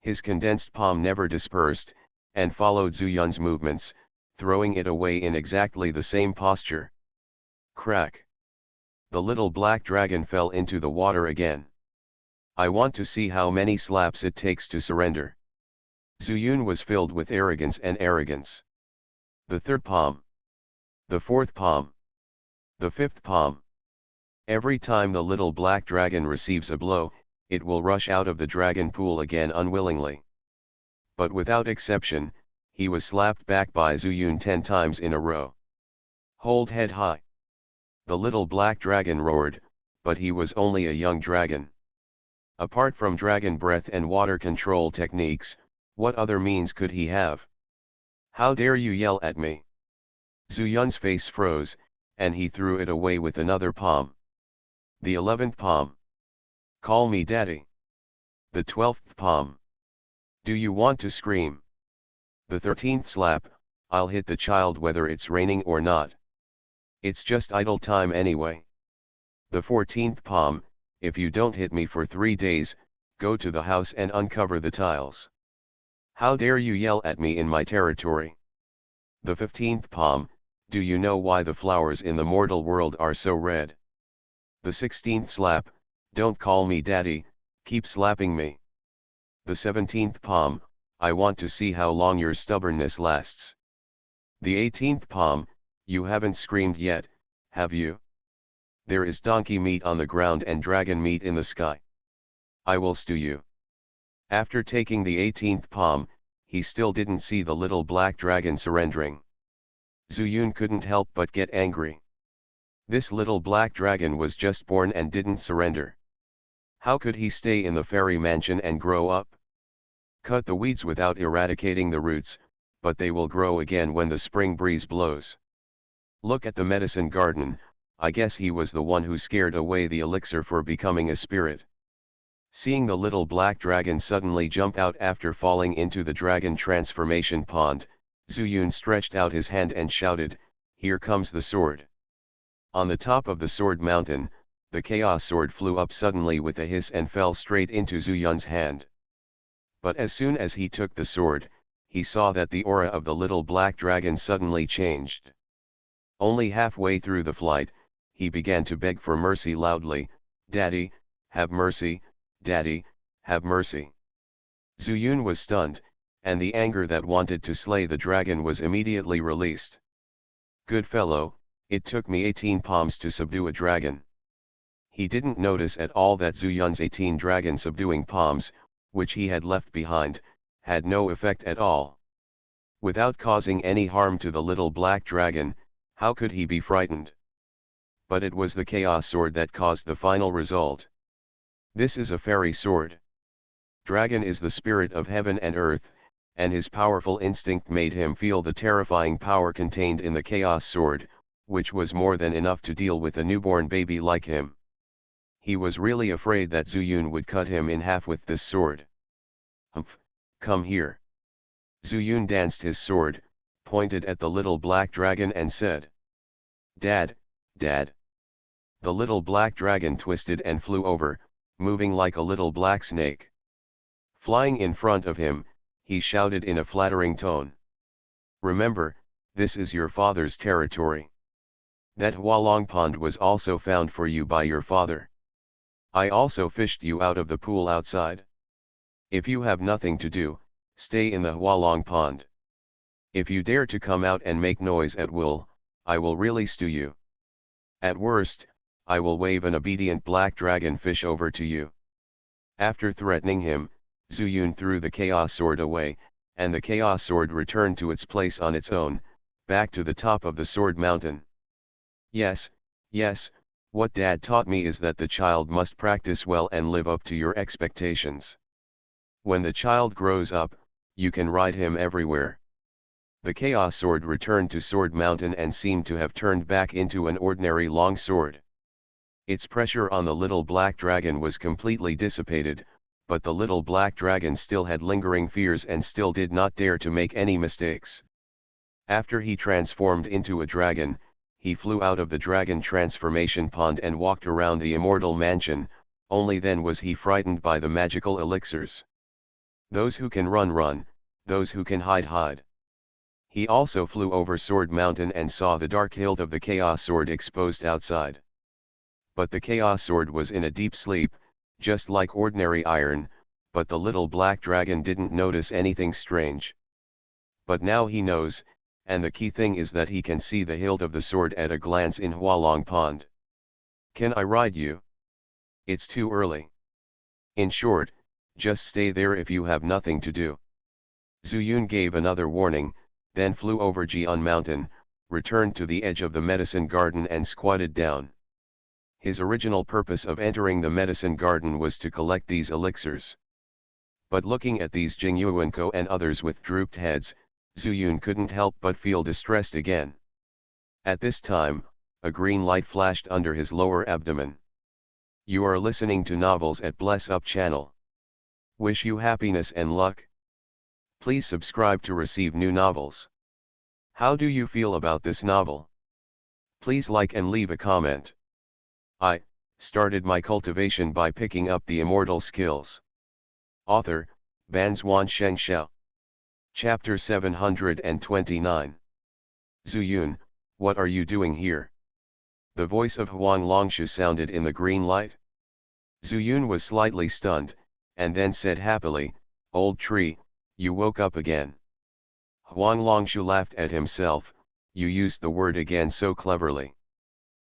His condensed palm never dispersed, and followed Zuyun's movements, throwing it away in exactly the same posture. Crack! The little black dragon fell into the water again. "I want to see how many slaps it takes to surrender." Zuyun was filled with arrogance and arrogance. The third palm. The fourth palm. The fifth palm. Every time the little black dragon receives a blow, it will rush out of the dragon pool again unwillingly. But without exception, he was slapped back by Zuyun 10 times in a row. "Hold head high." The little black dragon roared, but he was only a young dragon. Apart from dragon breath and water control techniques, what other means could he have? "How dare you yell at me?" Zuyun's face froze, and he threw it away with another palm. The 11th palm. "Call me daddy." The 12th palm. "Do you want to scream?" The 13th slap. "I'll hit the child whether it's raining or not. It's just idle time anyway." The 14th palm. "If you don't hit me for 3 days, go to the house and uncover the tiles." "How dare you yell at me in my territory?" The 15th palm. "Do you know why the flowers in the mortal world are so red?" The 16th slap. "Don't call me daddy, keep slapping me." The 17th palm, I want to see how long your stubbornness lasts. The 18th palm, you haven't screamed yet, have you? There is donkey meat on the ground and dragon meat in the sky. I will stew you. After taking the 18th palm, he still didn't see the little black dragon surrendering. Zuyun couldn't help but get angry. This little black dragon was just born and didn't surrender. How could he stay in the fairy mansion and grow up? Cut the weeds without eradicating the roots, but they will grow again when the spring breeze blows. Look at the medicine garden, I guess he was the one who scared away the elixir for becoming a spirit. Seeing the little black dragon suddenly jump out after falling into the dragon transformation pond, Zuyun stretched out his hand and shouted, "Here comes the sword." On the top of the sword mountain, the chaos sword flew up suddenly with a hiss and fell straight into Zuyun's hand. But as soon as he took the sword, he saw that the aura of the little black dragon suddenly changed. Only halfway through the flight, he began to beg for mercy loudly, "Daddy, have mercy, Daddy, have mercy." Zuyun was stunned, and the anger that wanted to slay the dragon was immediately released. Good fellow, it took me 18 palms to subdue a dragon. He didn't notice at all that Zuyun's 18 dragon subduing palms, which he had left behind, had no effect at all. Without causing any harm to the little black dragon, how could he be frightened? But it was the chaos sword that caused the final result. This is a fairy sword. Dragon is the spirit of heaven and earth, and his powerful instinct made him feel the terrifying power contained in the chaos sword, which was more than enough to deal with a newborn baby like him. He was really afraid that Zuyun would cut him in half with this sword. "Humph, come here." Zuyun danced his sword, pointed at the little black dragon and said, "Dad, Dad." The little black dragon twisted and flew over, moving like a little black snake. Flying in front of him, he shouted in a flattering tone, "Remember, this is your father's territory. That Hualong Pond was also found for you by your father. I also fished you out of the pool outside. If you have nothing to do, stay in the Hualong Pond. If you dare to come out and make noise at will, I will really stew you. At worst, I will wave an obedient black dragon fish over to you." After threatening him, Zuyun threw the chaos sword away, and the chaos sword returned to its place on its own, back to the top of the sword mountain. Yes, yes, what Dad taught me is that the child must practice well and live up to your expectations. When the child grows up, you can ride him everywhere. The chaos sword returned to Sword Mountain and seemed to have turned back into an ordinary long sword. Its pressure on the little black dragon was completely dissipated, but the little black dragon still had lingering fears and still did not dare to make any mistakes. After he transformed into a dragon, he flew out of the dragon transformation pond and walked around the immortal mansion. Only then was he frightened by the magical elixirs. Those who can run run, those who can hide hide. He also flew over Sword Mountain and saw the dark hilt of the Chaos Sword exposed outside. But the Chaos Sword was in a deep sleep, just like ordinary iron, but the little black dragon didn't notice anything strange. But now he knows, and the key thing is that he can see the hilt of the sword at a glance in Hualong Pond. "Can I ride you?" "It's too early. In short, just stay there if you have nothing to do." Zuyun gave another warning, then flew over Jian Mountain, returned to the edge of the medicine garden and squatted down. His original purpose of entering the medicine garden was to collect these elixirs. But looking at these Jingyuanko and others with drooped heads, Zuyun couldn't help but feel distressed again. At this time, a green light flashed under his lower abdomen. You are listening to Novels at Bless Up channel. Wish you happiness and luck. Please subscribe to receive new novels. How do you feel about this novel? Please like and leave a comment. I started my cultivation by picking up the immortal skills. Author, Banzuan Xianxia. Chapter 729. Zuyun, what are you doing here? The voice of Huang Longshu sounded in the green light. Zuyun was slightly stunned, and then said happily, Old tree, you woke up again. Huang Longshu laughed at himself, you used the word again so cleverly.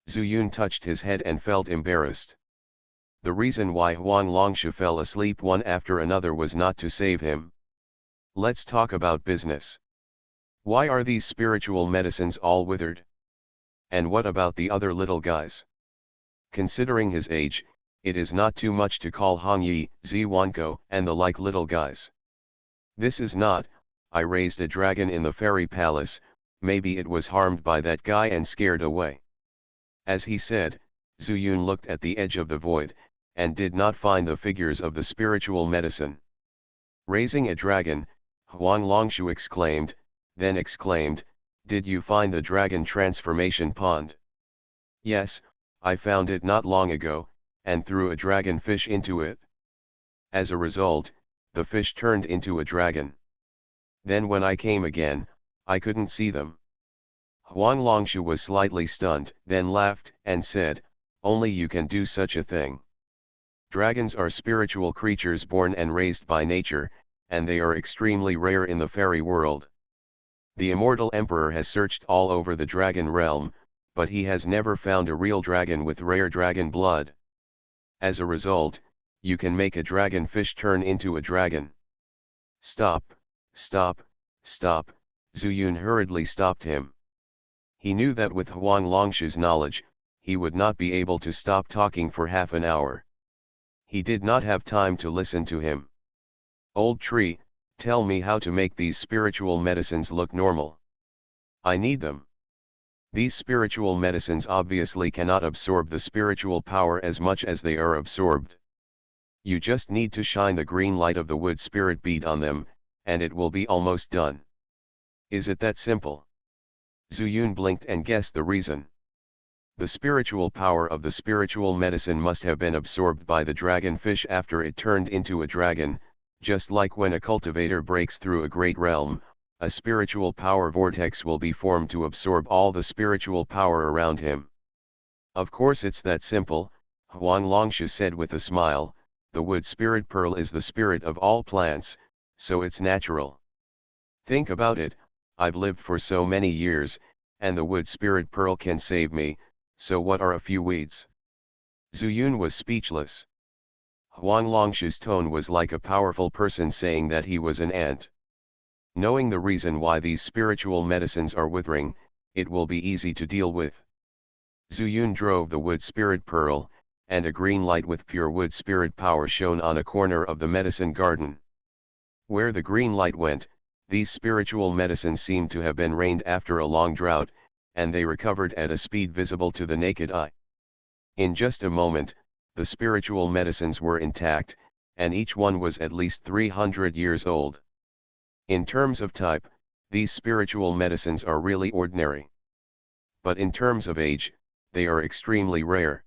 Zuyun touched his head and felt embarrassed. The reason why Huang Longshu fell asleep one after another was not to save him. Let's talk about business. Why are these spiritual medicines all withered? And what about the other little guys? Considering his age, it is not too much to call Hong Yi, Ziwanko, and the like little guys. This is not, I raised a dragon in the fairy palace, maybe it was harmed by that guy and scared away. As he said, Zuyun looked at the edge of the void, and did not find the figures of the spiritual medicine. Raising a dragon, Huang Longshu exclaimed, then exclaimed, did you find the dragon transformation pond? Yes, I found it not long ago, and threw a dragon fish into it. As a result, the fish turned into a dragon. Then when I came again, I couldn't see them. Huang Longshu was slightly stunned, then laughed, and said, only you can do such a thing. Dragons are spiritual creatures born and raised by nature, and they are extremely rare in the fairy world. The immortal emperor has searched all over the dragon realm, but he has never found a real dragon with rare dragon blood. As a result, you can make a dragon fish turn into a dragon. Stop, stop, stop, Zuyun hurriedly stopped him. He knew that with Huang Longshu's knowledge, he would not be able to stop talking for half an hour. He did not have time to listen to him. Old tree, tell me how to make these spiritual medicines look normal. I need them. These spiritual medicines obviously cannot absorb the spiritual power as much as they are absorbed. You just need to shine the green light of the wood spirit bead on them, and it will be almost done. Is it that simple? Zuyun blinked and guessed the reason. The spiritual power of the spiritual medicine must have been absorbed by the dragonfish after it turned into a dragon, just like when a cultivator breaks through a great realm, a spiritual power vortex will be formed to absorb all the spiritual power around him. Of course it's that simple, Huang Longshu said with a smile, the wood spirit pearl is the spirit of all plants, so it's natural. Think about it, I've lived for so many years, and the wood spirit pearl can save me, so what are a few weeds? Zuyun was speechless. Huang Longshu's tone was like a powerful person saying that he was an ant. Knowing the reason why these spiritual medicines are withering, it will be easy to deal with. Zuyun drove the wood spirit pearl, and a green light with pure wood spirit power shone on a corner of the medicine garden. Where the green light went, these spiritual medicines seemed to have been rained after a long drought, and they recovered at a speed visible to the naked eye. In just a moment, the spiritual medicines were intact, and each one was at least 300 years old. In terms of type, these spiritual medicines are really ordinary. But in terms of age, they are extremely rare.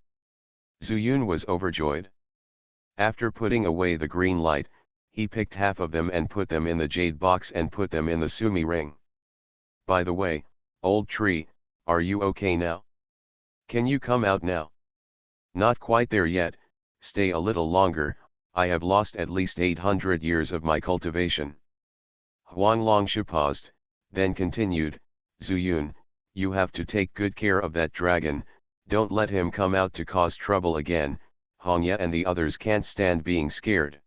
Zuyun was overjoyed. After putting away the green light, he picked half of them and put them in the jade box and put them in the sumi ring. By the way, old tree, are you okay now? Can you come out now? Not quite there yet, stay a little longer, I have lost at least 800 years of my cultivation. Huang Longshu paused, then continued, Zuyun, you have to take good care of that dragon, don't let him come out to cause trouble again, Xianxia and the others can't stand being scared.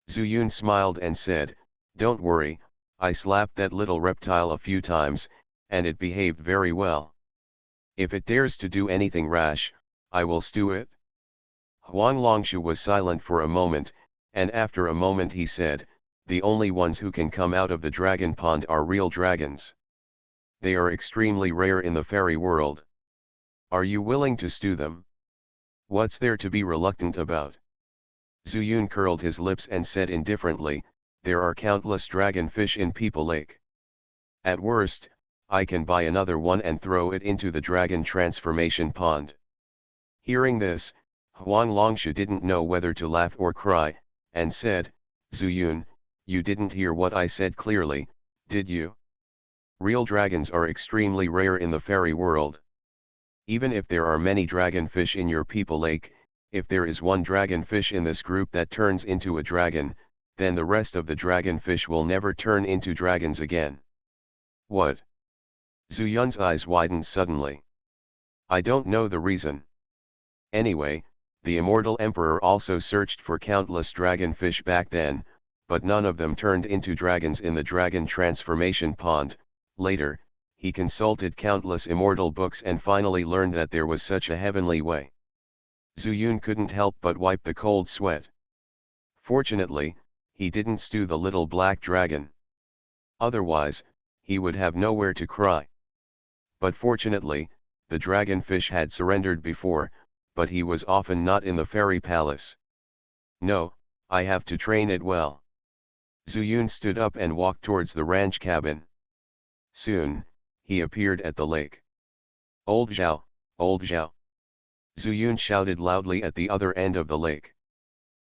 Zuyun smiled and said, don't worry, I slapped that little reptile a few times, and it behaved very well. If it dares to do anything rash, I will stew it. Huang Longshu was silent for a moment, and after a moment he said, the only ones who can come out of the dragon pond are real dragons. They are extremely rare in the fairy world. Are you willing to stew them? What's there to be reluctant about? Zuyun curled his lips and said indifferently, there are countless dragonfish in People Lake. At worst, I can buy another one and throw it into the dragon transformation pond. Hearing this, Huang Longshu didn't know whether to laugh or cry, and said, Zuyun, you didn't hear what I said clearly, did you? Real dragons are extremely rare in the fairy world. Even if there are many dragonfish in your People Lake, if there is one dragonfish in this group that turns into a dragon, then the rest of the dragonfish will never turn into dragons again. What? Zhu Yun's eyes widened suddenly. I don't know the reason. Anyway, the immortal emperor also searched for countless dragonfish back then, but none of them turned into dragons in the dragon transformation pond. Later, he consulted countless immortal books and finally learned that there was such a heavenly way. Zhu Yun couldn't help but wipe the cold sweat. Fortunately, he didn't stew the little black dragon. Otherwise, he would have nowhere to cry. But fortunately, the dragonfish had surrendered before, but he was often not in the fairy palace. No, I have to train it well. Zhu Yun stood up and walked towards the ranch cabin. Soon, he appeared at the lake. Old Zhao, old Zhao. Zhu Yun shouted loudly at the other end of the lake.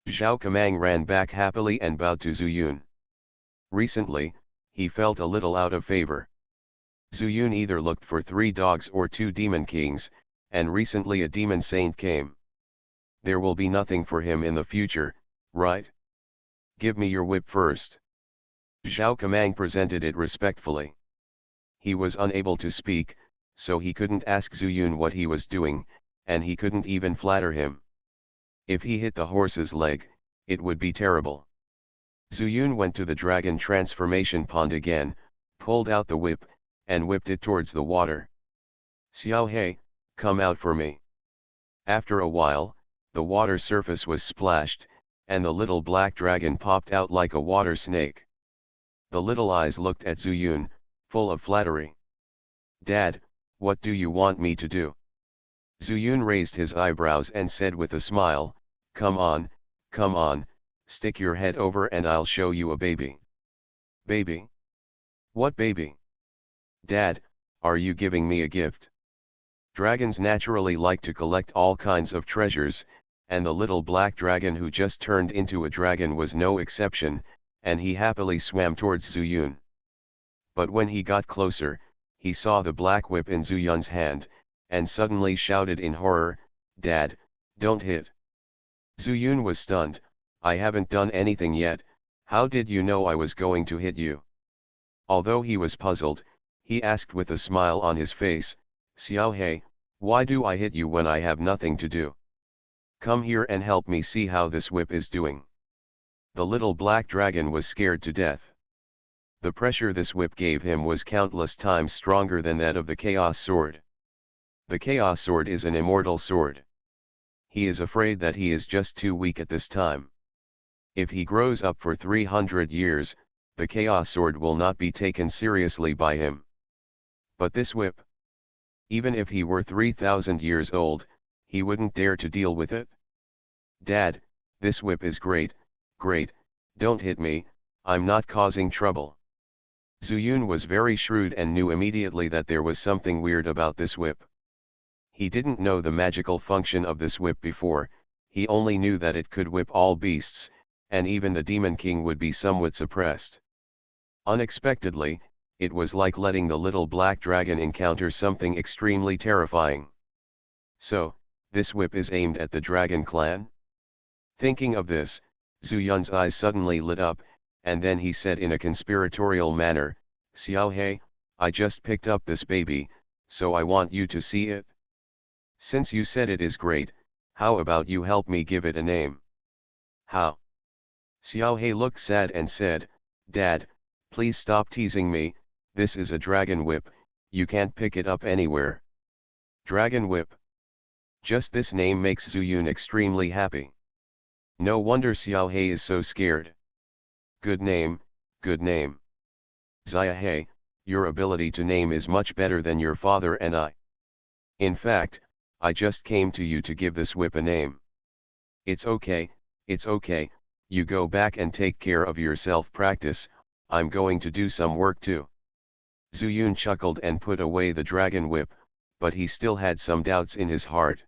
Zhao Kamang ran back happily and bowed to Zhu Yun. Recently, he felt a little out of favor. Zhu Yun either looked for 3 dogs or 2 demon kings, and recently a demon saint came. There will be nothing for him in the future, right? Give me your whip first. Zhao Kamang presented it respectfully. He was unable to speak, so he couldn't ask Zhu Yun what he was doing, and he couldn't even flatter him. If he hit the horse's leg, it would be terrible. Zhu Yun went to the dragon transformation pond again, pulled out the whip, and whipped it towards the water. Xiao He, come out for me. After a while, the water surface was splashed, and the little black dragon popped out like a water snake. The little eyes looked at Zhu Yun, full of flattery. Dad, what do you want me to do? Zhu Yun raised his eyebrows and said with a smile, come on, stick your head over and I'll show you a baby. Baby? What baby? Dad, are you giving me a gift? Dragons naturally like to collect all kinds of treasures, and the little black dragon who just turned into a dragon was no exception, and he happily swam towards Zhu Yun. But when he got closer, he saw the black whip in Zhu Yun's hand, and suddenly shouted in horror, Dad, don't hit. Zhu Yun was stunned. I haven't done anything yet, how did you know I was going to hit you? Although he was puzzled, he asked with a smile on his face, Xiao He, why do I hit you when I have nothing to do? Come here and help me see how this whip is doing. The little black dragon was scared to death. The pressure this whip gave him was countless times stronger than that of the Chaos Sword. The Chaos Sword is an immortal sword. He is afraid that he is just too weak at this time. If he grows up for 300 years, the Chaos Sword will not be taken seriously by him. But this whip? Even if he were 3,000 years old, he wouldn't dare to deal with it. Dad, this whip is great, don't hit me, I'm not causing trouble. Zhu Yun was very shrewd and knew immediately that there was something weird about this whip. He didn't know the magical function of this whip before, he only knew that it could whip all beasts, and even the Demon King would be somewhat suppressed. Unexpectedly, it was like letting the little black dragon encounter something extremely terrifying. So, this whip is aimed at the dragon clan? Thinking of this, Zhu Yun's eyes suddenly lit up, and then he said in a conspiratorial manner, Xiao He, I just picked up this baby, so I want you to see it. Since you said it is great, how about you help me give it a name? How? Xiao He looked sad and said, Dad, please stop teasing me, this is a dragon whip, you can't pick it up anywhere. Dragon whip. Just this name makes Zhu Yun extremely happy. No wonder Xiao He is so scared. Good name, good name. Xia He, your ability to name is much better than your father and I. In fact, I just came to you to give this whip a name. It's okay, you go back and take care of your self-practice, I'm going to do some work too. Zhu Yun chuckled and put away the dragon whip, but he still had some doubts in his heart.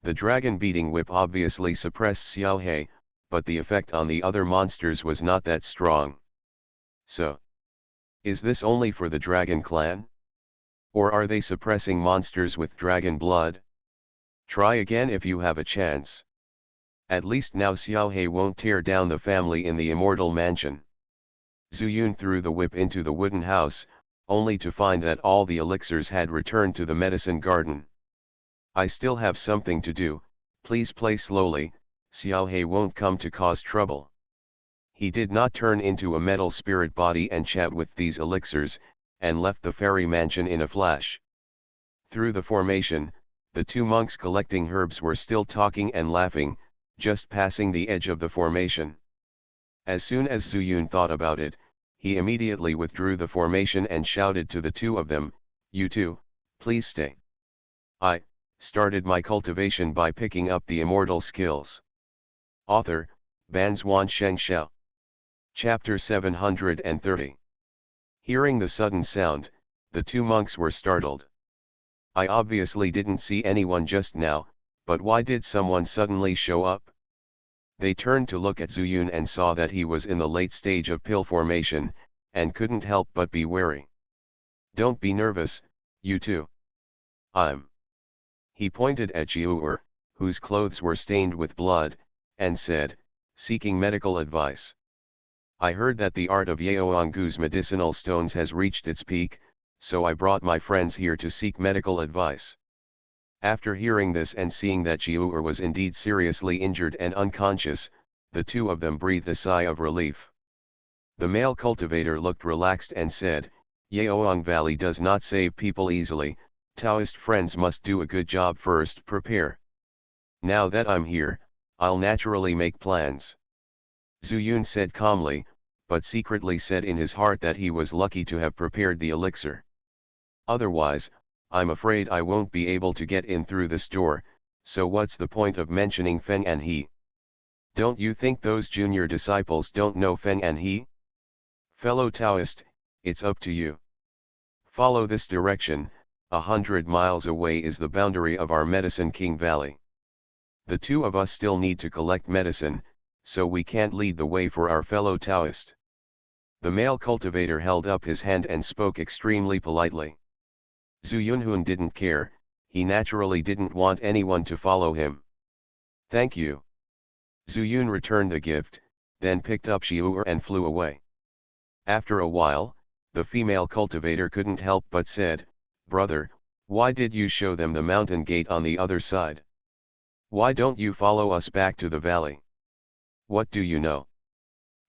The dragon beating whip obviously suppressed Xiao He, but the effect on the other monsters was not that strong. So, is this only for the dragon clan? Or are they suppressing monsters with dragon blood? Try again if you have a chance. At least now Xiaohe won't tear down the family in the immortal mansion. Zuyun threw the whip into the wooden house, only to find that all the elixirs had returned to the medicine garden. I still have something to do, please play slowly, Xiaohe won't come to cause trouble. He did not turn into a metal spirit body and chat with these elixirs, and left the fairy mansion in a flash. Through the formation, the two monks collecting herbs were still talking and laughing, just passing the edge of the formation. As soon as Zuyun thought about it, he immediately withdrew the formation and shouted to the two of them, "You two, please stay. I started my cultivation by picking up the immortal skills." Author, Banzuan Xianxia. Chapter 730. Hearing the sudden sound, the two monks were startled. I obviously didn't see anyone just now, but why did someone suddenly show up? They turned to look at Zuyun and saw that he was in the late stage of pill formation, and couldn't help but be wary. "Don't be nervous, you two. He pointed at Jiu'er, whose clothes were stained with blood, and said, seeking medical advice. "I heard that the art of Yaoangu's medicinal stones has reached its peak, so I brought my friends here to seek medical advice." After hearing this and seeing that Jiu'er was indeed seriously injured and unconscious, the two of them breathed a sigh of relief. The male cultivator looked relaxed and said, "Yaoang Valley does not save people easily, Taoist friends must do a good job first. Prepare. Now that I'm here, I'll naturally make plans." Zuyun said calmly, but secretly said in his heart that he was lucky to have prepared the elixir. "Otherwise, I'm afraid I won't be able to get in through this door, so what's the point of mentioning Feng and He? Don't you think those junior disciples don't know Feng and He? Fellow Taoist, it's up to you. Follow this direction, 100 miles away is the boundary of our Medicine King Valley. The two of us still need to collect medicine, so we can't lead the way for our fellow Taoist." The male cultivator held up his hand and spoke extremely politely. Zuyunhun didn't care, he naturally didn't want anyone to follow him. "Thank you." Zuyun returned the gift, then picked up Xiu'er and flew away. After a while, the female cultivator couldn't help but said, "Brother, why did you show them the mountain gate on the other side? Why don't you follow us back to the valley? What do you know?"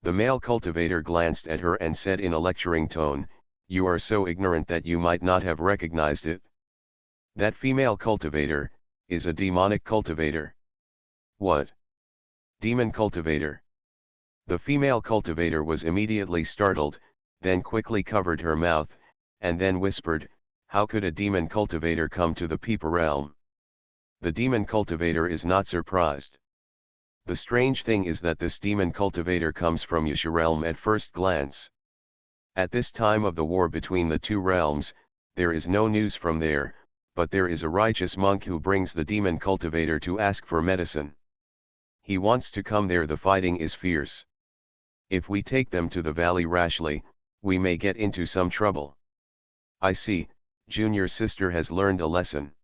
The male cultivator glanced at her and said in a lecturing tone, "You are so ignorant that you might not have recognized it. That female cultivator is a demonic cultivator." "What? Demon cultivator?" The female cultivator was immediately startled, then quickly covered her mouth, and then whispered, "How could a demon cultivator come to the Peepa realm?" The demon cultivator is not surprised. The strange thing is that this demon cultivator comes from Yusha realm at first glance. At this time of the war between the two realms, there is no news from there, but there is a righteous monk who brings the demon cultivator to ask for medicine. He wants to come there. The fighting is fierce. If we take them to the valley rashly, we may get into some trouble. I see, junior sister has learned a lesson.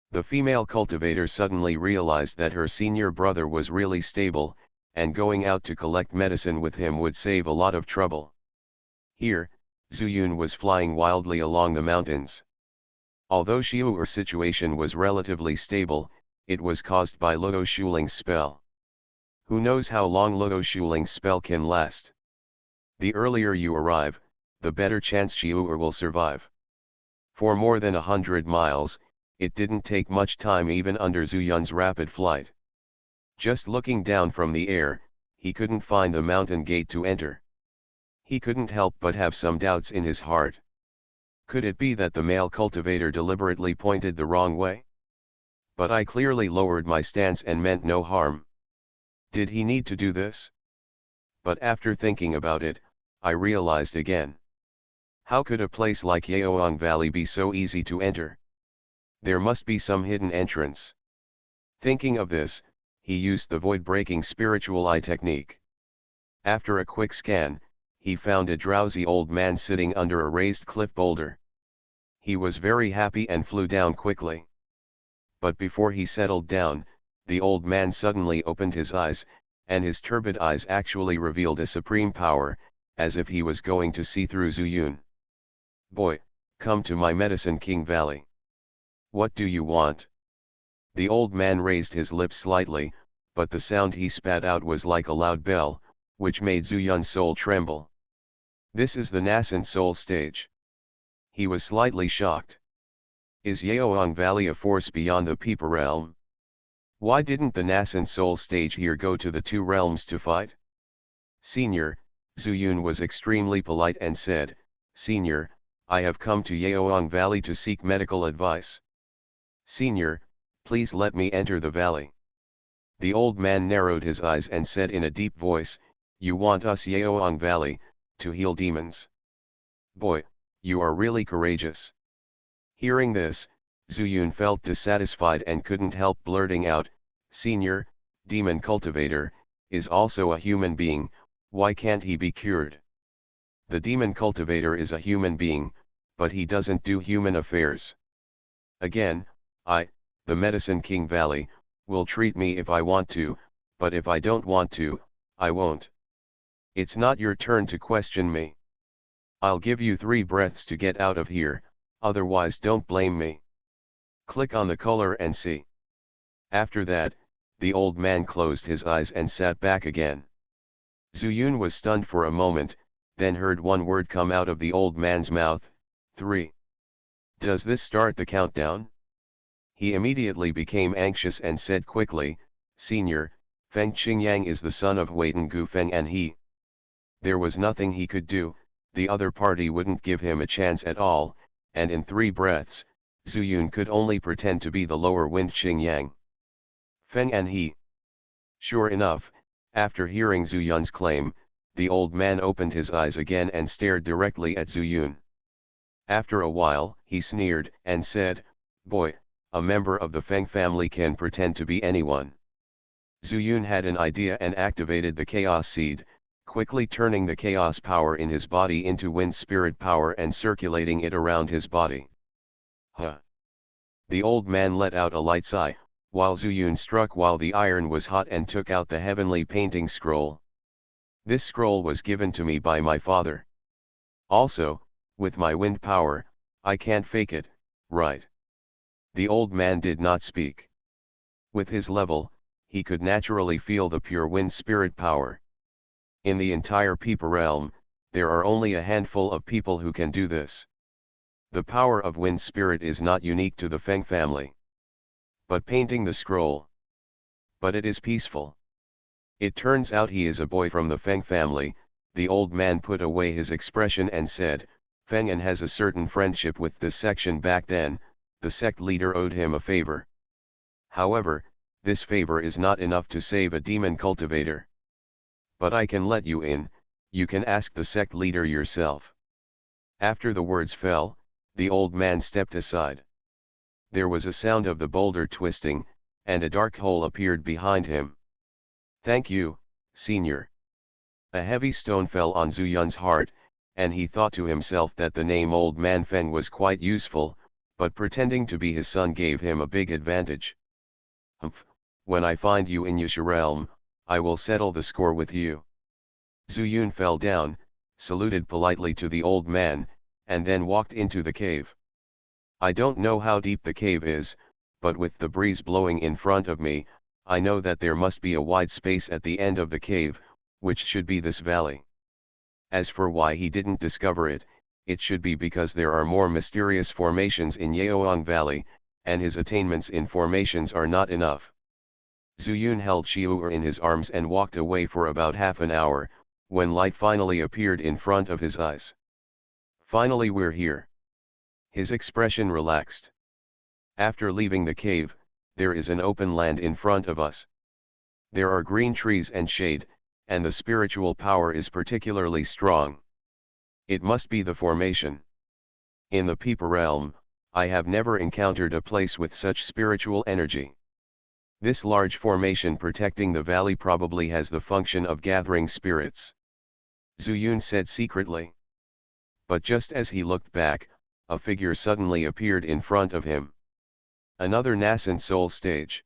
The female cultivator suddenly realized that her senior brother was really stable, and going out to collect medicine with him would save a lot of trouble. Here, Zuyun was flying wildly along the mountains. Although Xiu'er's situation was relatively stable, it was caused by Luo Shuling's spell. Who knows how long Luo Shuling's spell can last? The earlier you arrive, the better chance Xiu'er will survive. For more than 100 miles, it didn't take much time even under Zuyun's rapid flight. Just looking down from the air, he couldn't find the mountain gate to enter. He couldn't help but have some doubts in his heart. Could it be that the male cultivator deliberately pointed the wrong way? But I clearly lowered my stance and meant no harm. Did he need to do this? But after thinking about it, I realized again. How could a place like Yaoang Valley be so easy to enter? There must be some hidden entrance. Thinking of this, he used the void-breaking spiritual eye technique. After a quick scan, he found a drowsy old man sitting under a raised cliff boulder. He was very happy and flew down quickly. But before he settled down, the old man suddenly opened his eyes, and his turbid eyes actually revealed a supreme power, as if he was going to see through Zuyun. Boy, come to my Medicine King Valley. What do you want? The old man raised his lips slightly, but the sound he spat out was like a loud bell, which made Zuyun's soul tremble. This is the nascent soul stage. He was slightly shocked. Is Yaoang Valley a force beyond the Peepa realm? Why didn't the nascent soul stage here go to the two realms to fight? Senior, Zuyun was extremely polite and said, Senior, I have come to Yaoang Valley to seek medical advice. Senior, please let me enter the valley. The old man narrowed his eyes and said in a deep voice, You want us Yaoang Valley, to heal demons. Boy, you are really courageous. Hearing this, Zuyun felt dissatisfied and couldn't help blurting out, Senior, Demon Cultivator, is also a human being, why can't he be cured? The Demon Cultivator is a human being, but he doesn't do human affairs. Again, the Medicine King Valley, will treat me if I want to, but if I don't want to, I won't. It's not your turn to question me. I'll give you 3 breaths to get out of here, otherwise don't blame me. Click on the color and see. After that, the old man closed his eyes and sat back again. Zuyun was stunned for a moment, then heard one word come out of the old man's mouth, 3. Does this start the countdown? He immediately became anxious and said quickly, Senior, Feng Qingyang is the son of Weiten Gufeng and he. There was nothing he could do, the other party wouldn't give him a chance at all, and in 3 breaths, Zuyun could only pretend to be the lower wind Qingyang. Feng and he. Sure enough, after hearing Zuyun's claim, the old man opened his eyes again and stared directly at Zuyun. After a while, he sneered and said, Boy, a member of the Feng family can pretend to be anyone. Zuyun had an idea and activated the chaos seed, quickly turning the chaos power in his body into wind spirit power and circulating it around his body. Huh! The old man let out a light sigh, while Zuyun struck while the iron was hot and took out the heavenly painting scroll. This scroll was given to me by my father. Also, with my wind power, I can't fake it, right? The old man did not speak. With his level, he could naturally feel the pure wind spirit power. In the entire Peepa realm, there are only a handful of people who can do this. The power of wind spirit is not unique to the Feng family. But painting the scroll. But it is peaceful. It turns out he is a boy from the Feng family. The old man put away his expression and said, Feng'an has a certain friendship with this section back then, the sect leader owed him a favor. However, this favor is not enough to save a demon cultivator. But I can let you in, you can ask the sect leader yourself. After the words fell, the old man stepped aside. There was a sound of the boulder twisting, and a dark hole appeared behind him. Thank you, Senior. A heavy stone fell on Zuyun's heart, and he thought to himself that the name Old Man Feng was quite useful, but pretending to be his son gave him a big advantage. Humph, when I find you in Yusha realm, I will settle the score with you. Zuyun fell down, saluted politely to the old man, and then walked into the cave. I don't know how deep the cave is, but with the breeze blowing in front of me, I know that there must be a wide space at the end of the cave, which should be this valley. As for why he didn't discover it, it should be because there are more mysterious formations in Yaoang Valley, and his attainments in formations are not enough. Zuyun held Xiu'er in his arms and walked away for about half an hour, when light finally appeared in front of his eyes. Finally we're here. His expression relaxed. After leaving the cave, there is an open land in front of us. There are green trees and shade, and the spiritual power is particularly strong. It must be the formation. In the Peepa realm, I have never encountered a place with such spiritual energy. This large formation protecting the valley probably has the function of gathering spirits. Zuyun said secretly. But just as he looked back, a figure suddenly appeared in front of him. Another nascent soul stage.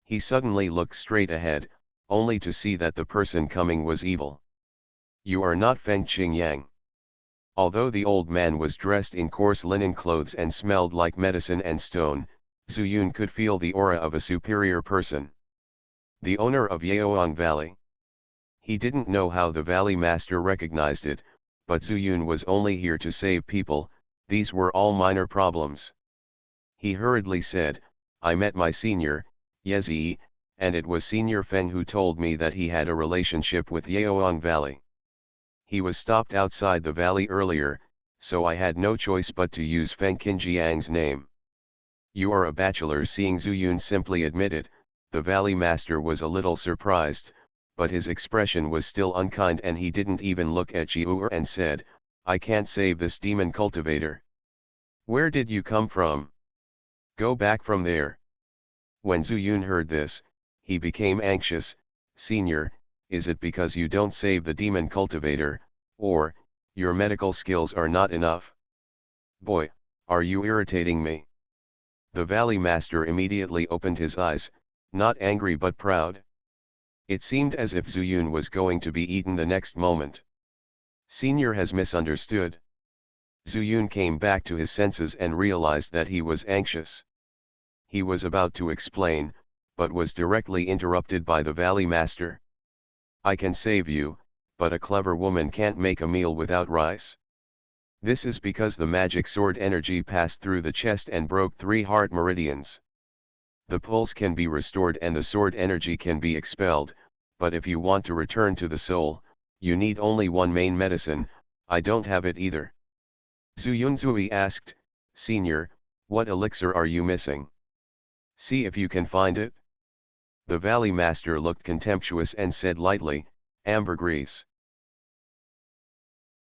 He suddenly looked straight ahead, only to see that the person coming was evil. You are not Feng Qingyang. Although the old man was dressed in coarse linen clothes and smelled like medicine and stone, Zuyun could feel the aura of a superior person. The owner of Yaoang Valley. He didn't know how the Valley Master recognized it, but Zuyun was only here to save people, these were all minor problems. He hurriedly said, I met my senior, Yezi, and it was Senior Feng who told me that he had a relationship with Yaoang Valley. He was stopped outside the valley earlier, so I had no choice but to use Feng Qinjiang's name. You are a bachelor, seeing Zuyun simply admitted. The Valley Master was a little surprised, but his expression was still unkind and he didn't even look at Jiu'er and said, I can't save this demon cultivator. Where did you come from? Go back from there. When Zuyun heard this, he became anxious. Senior, is it because you don't save the demon cultivator, or, your medical skills are not enough? Boy, are you irritating me? The Valley Master immediately opened his eyes, not angry but proud. It seemed as if Zuyun was going to be eaten the next moment. Senior has misunderstood. Zuyun came back to his senses and realized that he was anxious. He was about to explain, but was directly interrupted by the Valley Master. I can save you, but a clever woman can't make a meal without rice. This is because the magic sword energy passed through the chest and broke 3 heart meridians. The pulse can be restored and the sword energy can be expelled, but if you want to return to the soul, you need only one main medicine. I don't have it either. Zuyunzui asked, Senior, what elixir are you missing? See if you can find it. The Valley Master looked contemptuous and said lightly, ambergris.